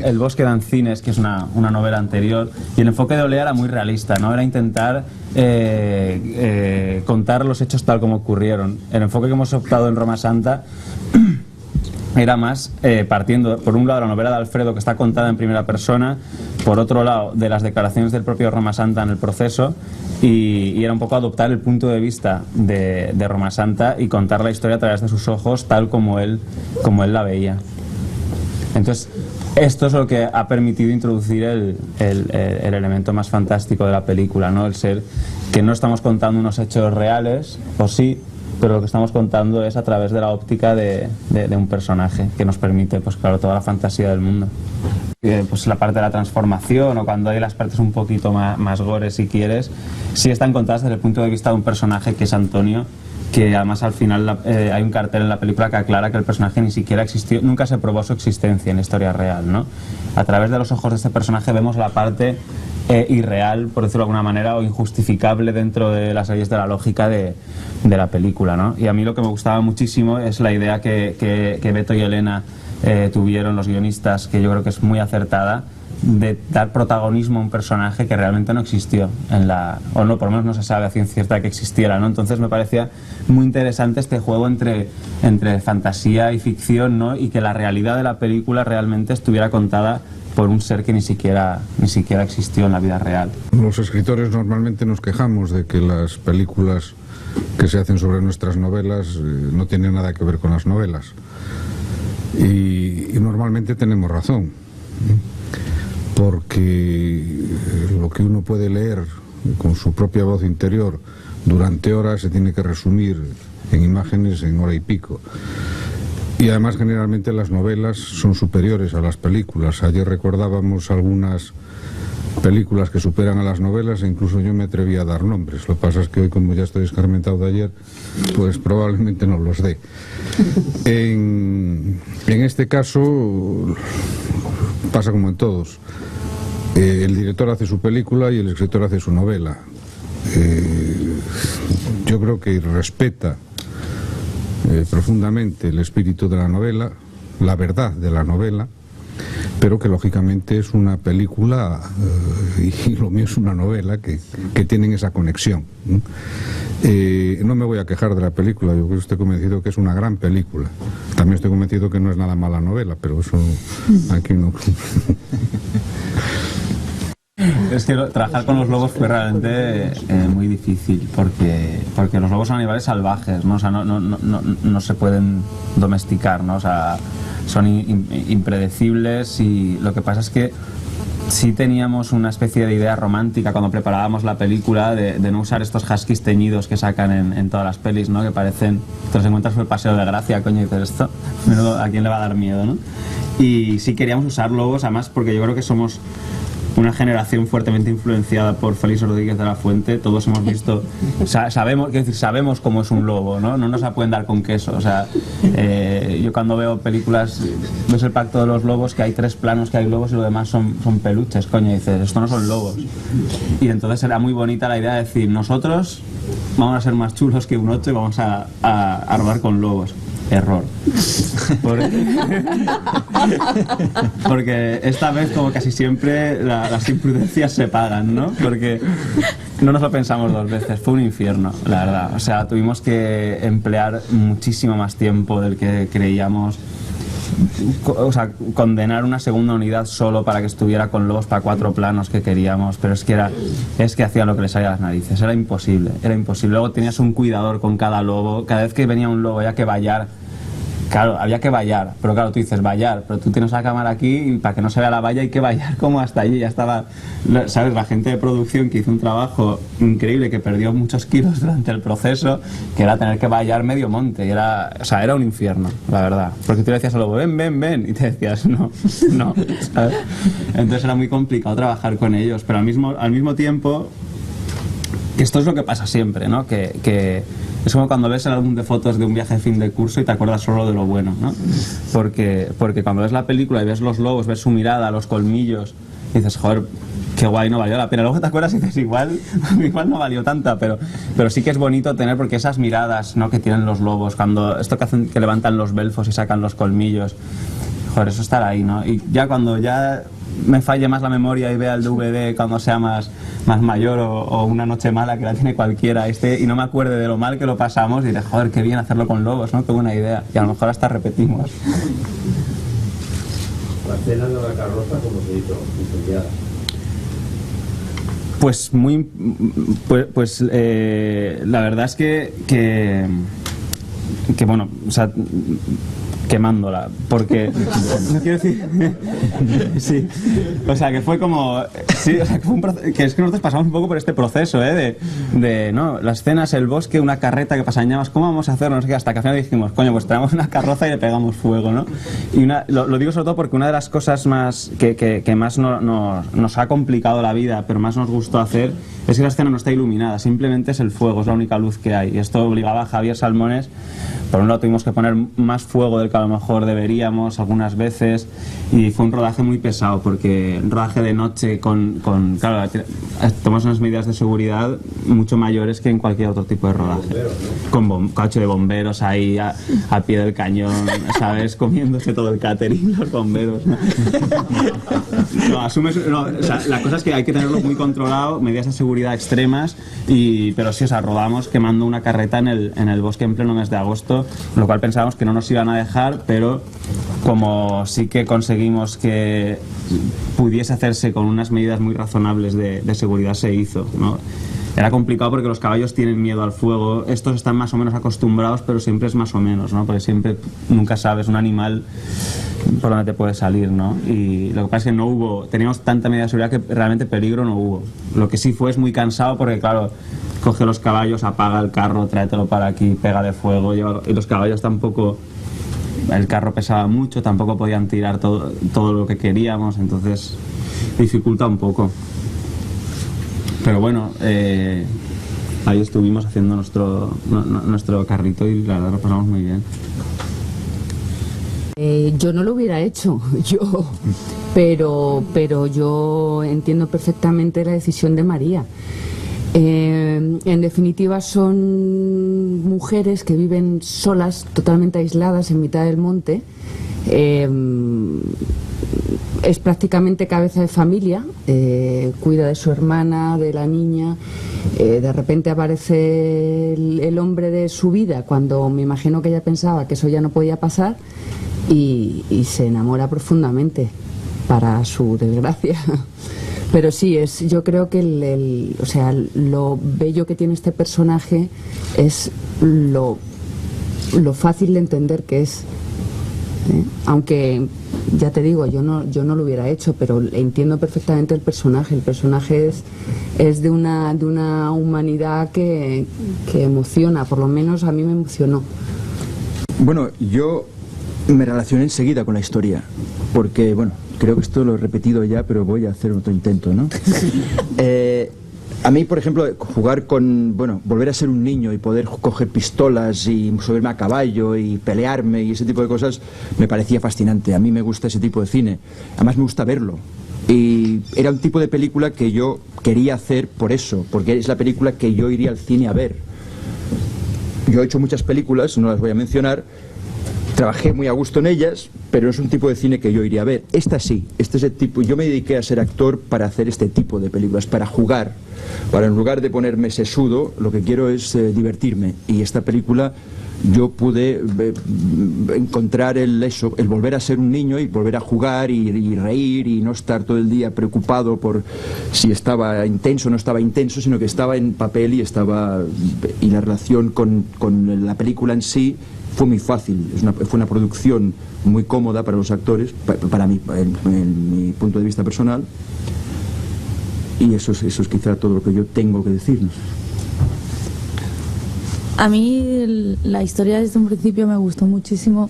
El bosque de Ancines, que es una novela anterior. Y el enfoque de Olea era muy realista, ¿no? Era intentar contar los hechos tal como ocurrieron. El enfoque que hemos optado en Roma Santa era más partiendo, por un lado, la novela de Alfredo, que está contada en primera persona, por otro lado, de las declaraciones del propio Roma Santa en el proceso, y era un poco adoptar el punto de vista de Roma Santa y contar la historia a través de sus ojos, tal como él la veía. Entonces, esto es lo que ha permitido introducir el elemento más fantástico de la película, ¿no? El ser que no estamos contando unos hechos reales, o sí, pero lo que estamos contando es a través de la óptica de un personaje que nos permite, pues claro, toda la fantasía del mundo. Pues la parte de la transformación, o cuando hay las partes un poquito más gore, si quieres, sí están contadas desde el punto de vista de un personaje que es Antonio, que además al final hay un cartel en la película que aclara que el personaje ni siquiera existió, nunca se probó su existencia en la historia real, ¿no? A través de los ojos de este personaje vemos la parte irreal, por decirlo de alguna manera, o injustificable dentro de las leyes de la lógica de la película, ¿no? Y a mí lo que me gustaba muchísimo es la idea que Beto y Elena tuvieron, los guionistas, que yo creo que es muy acertada, de dar protagonismo a un personaje que realmente no existió o no, por lo menos no se sabe a ciencia cierta que existiera, ¿no? Entonces me parecía muy interesante este juego entre fantasía y ficción, ¿no? Y que la realidad de la película realmente estuviera contada por un ser que ni siquiera existió en la vida real. Los escritores normalmente nos quejamos de que las películas que se hacen sobre nuestras novelas no tienen nada que ver con las novelas, y normalmente tenemos razón, porque lo que uno puede leer con su propia voz interior durante horas se tiene que resumir en imágenes en hora y pico. Y además generalmente las novelas son superiores a las películas. Ayer recordábamos algunas películas que superan a las novelas, e incluso yo me atreví a dar nombres. Lo que pasa es que hoy, como ya estoy escarmentado de ayer, pues probablemente no los dé. En este caso pasa como en todos. El director hace su película y el escritor hace su novela. Yo creo que respeta profundamente el espíritu de la novela, la verdad de la novela, pero que lógicamente es una película y lo mío es una novela que tienen esa conexión. No me voy a quejar de la película, yo estoy convencido que es una gran película. También estoy convencido que no es nada mala novela, pero eso aquí no. Es que trabajar con los lobos fue realmente muy difícil, porque los lobos son animales salvajes, ¿no? O sea, no se pueden domesticar, ¿no? O sea, son impredecibles, y lo que pasa es que sí teníamos una especie de idea romántica cuando preparábamos la película de no usar estos huskies teñidos que sacan en todas las pelis, ¿no? Que parecen, te los encuentras por el Paseo de Gracia, coño, y dices esto, ¿a quién le va a dar miedo, no? Y sí queríamos usar lobos, además, porque yo creo que somos una generación fuertemente influenciada por Félix Rodríguez de la Fuente. Todos hemos visto, sabemos cómo es un lobo, ¿no? No nos la pueden dar con queso. O sea, yo cuando veo películas, ves el Pacto de los Lobos, que hay 3 planos que hay lobos y lo demás son peluches, coño, y dices, esto no son lobos. Y entonces era muy bonita la idea de decir, nosotros vamos a ser más chulos que un 8 y vamos a rodar con lobos. Error. Porque esta vez, como casi siempre, las imprudencias se pagan, ¿no? Porque no nos lo pensamos 2 veces, fue un infierno, la verdad. O sea, tuvimos que emplear muchísimo más tiempo del que creíamos. O sea, condenar una segunda unidad solo para que estuviera con lobos para 4 planos que queríamos, pero es que hacían lo que les salía a las narices, era imposible. Luego tenías un cuidador con cada lobo, cada vez que venía un lobo había que vallar. Claro, había que vallar, pero claro, tú dices vallar, pero tú tienes la cámara aquí y para que no se vea la valla hay que vallar como hasta allí. Ya estaba, ¿sabes? La gente de producción que hizo un trabajo increíble, que perdió muchos kilos durante el proceso, que era tener que vallar medio monte. Y era un infierno, la verdad. Porque tú le decías al lobo, ven, y te decías, no, ¿sabes? Entonces era muy complicado trabajar con ellos, pero al mismo tiempo, que esto es lo que pasa siempre, ¿no? Que es como cuando ves el álbum de fotos de un viaje de fin de curso y te acuerdas solo de lo bueno, ¿no? Porque cuando ves la película y ves los lobos, ves su mirada, los colmillos, y dices, joder, qué guay, no valió la pena. Luego te acuerdas y dices, igual no valió tanta, pero sí que es bonito tener, porque esas miradas, ¿no? Que tienen los lobos, cuando esto que hacen, que levantan los belfos y sacan los colmillos, joder, eso estará ahí, ¿no? Y ya cuando ya me falle más la memoria y vea el DVD cuando sea más mayor o una noche mala que la tiene cualquiera y no me acuerde de lo mal que lo pasamos, diré, joder, qué bien hacerlo con lobos, ¿no? Qué buena idea. Y a lo mejor hasta repetimos. La escena de la carroza, ¿cómo se hizo? Incendiada. Pues la verdad es que bueno, o sea, quemándola, porque no quiero decir sí, o sea que fue como sí, o sea que fue un proceso, que es que nosotros pasamos un poco por este proceso de no, las escenas, el bosque, una carreta que pasañamos, ¿cómo vamos a hacerlo? No sé qué, hasta que al final dijimos, coño, pues traemos una carroza y le pegamos fuego, ¿no? Y lo digo sobre todo porque una de las cosas más que más nos ha complicado la vida, pero más nos gustó hacer, es que la escena no está iluminada, simplemente es el fuego, es la única luz que hay, y esto obligaba a Javier Salmones. Por un lado tuvimos que poner más fuego del que a lo mejor deberíamos algunas veces, y fue un rodaje muy pesado porque un rodaje de noche claro, tomamos unas medidas de seguridad mucho mayores que en cualquier otro tipo de rodaje, con coche de bomberos ahí a pie del cañón, ¿sabes? Comiéndose todo el catering, los bomberos, ¿no? O sea, la cosa es que hay que tenerlo muy controlado, medidas de seguridad extremas, pero sí, o sea, rodamos quemando una carreta en el bosque en pleno mes de agosto, lo cual pensábamos que no nos iban a dejar, pero como sí que conseguimos que pudiese hacerse con unas medidas muy razonables de seguridad, se hizo, ¿no? Era complicado porque los caballos tienen miedo al fuego, estos están más o menos acostumbrados, pero siempre es más o menos, ¿no? Porque siempre, nunca sabes, un animal por dónde te puede salir, ¿no? Y lo que pasa es que teníamos tanta medida de seguridad que realmente peligro no hubo. Lo que sí fue es muy cansado porque, claro, coge los caballos, apaga el carro, tráetelo para aquí, pégale fuego, y los caballos tampoco, el carro pesaba mucho, tampoco podían tirar todo lo que queríamos, entonces dificulta un poco. Pero bueno, ahí estuvimos haciendo nuestro carrito y la verdad lo pasamos muy bien. Yo no lo hubiera hecho, pero yo entiendo perfectamente la decisión de María. En definitiva son mujeres que viven solas, totalmente aisladas en mitad del monte. Es prácticamente cabeza de familia, cuida de su hermana, de la niña, de repente aparece el hombre de su vida cuando me imagino que ella pensaba que eso ya no podía pasar y se enamora profundamente, para su desgracia. Pero sí, yo creo que o sea, lo bello que tiene este personaje es lo fácil de entender que es. Aunque, ya te digo, yo no lo hubiera hecho, pero entiendo perfectamente el personaje. El personaje es de una humanidad que emociona, por lo menos a mí me emocionó. Bueno, yo me relacioné enseguida con la historia, porque, bueno, creo que esto lo he repetido ya, pero voy a hacer otro intento, ¿no? A mí, por ejemplo, volver a ser un niño y poder coger pistolas y subirme a caballo y pelearme y ese tipo de cosas me parecía fascinante. A mí me gusta ese tipo de cine, además me gusta verlo. Y era un tipo de película que yo quería hacer por eso, porque es la película que yo iría al cine a ver. Yo he hecho muchas películas, no las voy a mencionar, trabajé muy a gusto en ellas, pero no es un tipo de cine que yo iría a ver. Esta sí, este es el tipo. Yo me dediqué a ser actor para hacer este tipo de películas, para jugar, para en lugar de ponerme sesudo, lo que quiero es divertirme. Y esta película yo pude encontrar el volver a ser un niño y volver a jugar y reír y no estar todo el día preocupado por si estaba intenso o no estaba intenso, sino que estaba en papel y la relación con la película en sí fue muy fácil. Fue una producción muy cómoda para los actores, para mí, en mi punto de vista personal, y eso es quizá todo lo que yo tengo que decir. A mí la historia desde un principio me gustó muchísimo,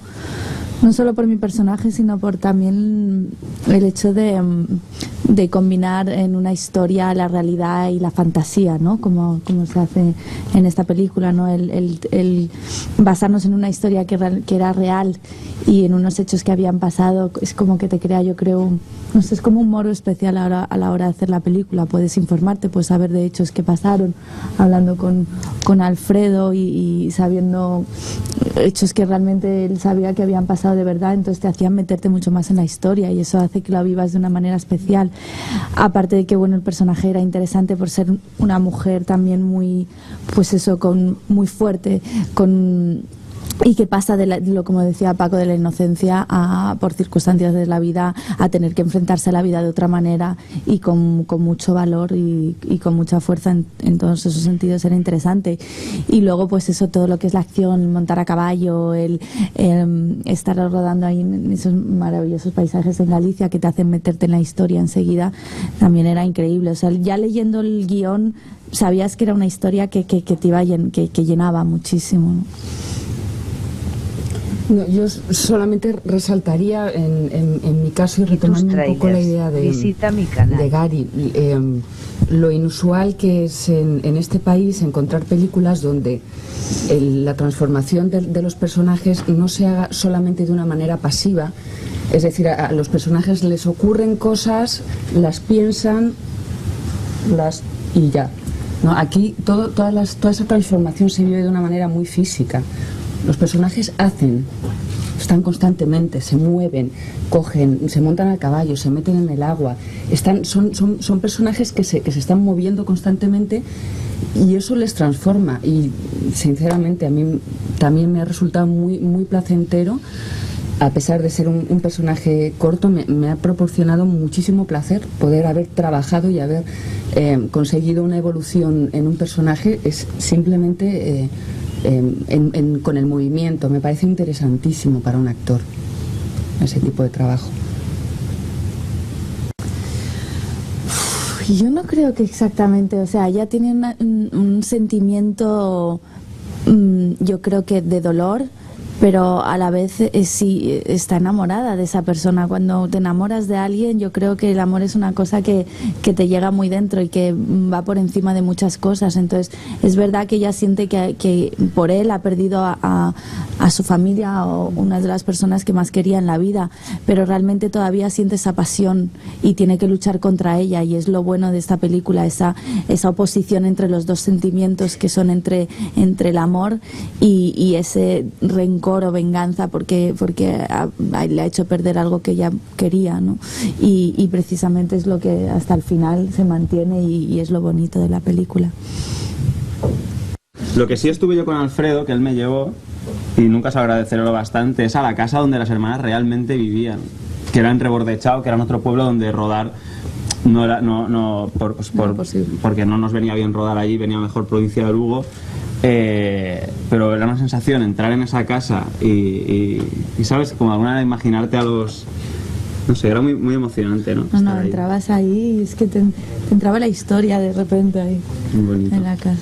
no solo por mi personaje, sino por también el hecho de combinar en una historia la realidad y la fantasía, ¿no? Como se hace en esta película, ¿no? El basarnos en una historia que era real y en unos hechos que habían pasado, es como que te crea, yo creo, no sé, es como un moro especial a la hora de hacer la película. Puedes informarte, puedes saber de hechos que pasaron, hablando con Alfredo y sabiendo hechos que realmente él sabía que habían pasado de verdad, entonces te hacían meterte mucho más en la historia y eso hace que lo vivas de una manera especial. Aparte de que, bueno, el personaje era interesante por ser una mujer también muy, pues eso, muy fuerte, y que pasa como decía Paco, de la inocencia por circunstancias de la vida a tener que enfrentarse a la vida de otra manera y con mucho valor y con mucha fuerza en todos esos sentidos. Era interesante. Y luego pues eso, todo lo que es la acción, montar a caballo, el estar rodando ahí en esos maravillosos paisajes en Galicia que te hacen meterte en la historia enseguida, también era increíble. O sea, ya leyendo el guión sabías que era una historia que te iba que llenaba muchísimo, ¿no? No, yo solamente resaltaría en mi caso, y retomando un poco la idea de Gary, lo inusual que es en este país encontrar películas donde la transformación de los personajes no se haga solamente de una manera pasiva. Es decir, a los personajes les ocurren cosas, las piensan, y ya, ¿no? Aquí toda esa transformación se vive de una manera muy física. Los personajes están constantemente, se mueven, cogen, se montan al caballo, se meten en el agua, son personajes que se están moviendo constantemente y eso les transforma. Y sinceramente a mí también me ha resultado muy, muy placentero. A pesar de ser un personaje corto, me ha proporcionado muchísimo placer poder haber trabajado y haber conseguido una evolución en un personaje. Es simplemente con el movimiento. Me parece interesantísimo para un actor ese tipo de trabajo. Yo no creo que exactamente, o sea, ella tiene un sentimiento, yo creo que de dolor, pero a la vez sí está enamorada de esa persona. Cuando te enamoras de alguien, yo creo que el amor es una cosa que te llega muy dentro y que va por encima de muchas cosas. Entonces es verdad que ella siente que por él ha perdido a su familia o una de las personas que más quería en la vida, pero realmente todavía siente esa pasión y tiene que luchar contra ella, y es lo bueno de esta película, esa oposición entre los dos sentimientos que son entre el amor y ese rencor o venganza porque le ha hecho perder algo que ella quería, ¿no? Y precisamente es lo que hasta el final se mantiene y es lo bonito de la película. Lo que sí estuve yo con Alfredo, que él me llevó, y nunca se agradecerlo bastante, es a la casa donde las hermanas realmente vivían, que era en Rebordechao, que era otro pueblo donde rodar porque no nos venía bien rodar allí, venía mejor provincia de Lugo. Pero era una sensación entrar en esa casa y sabes, como alguna vez imaginarte a los, no sé, era muy, muy emocionante, ¿no? No, entrabas ahí y es que te entraba la historia de repente ahí, muy bonito, en la casa.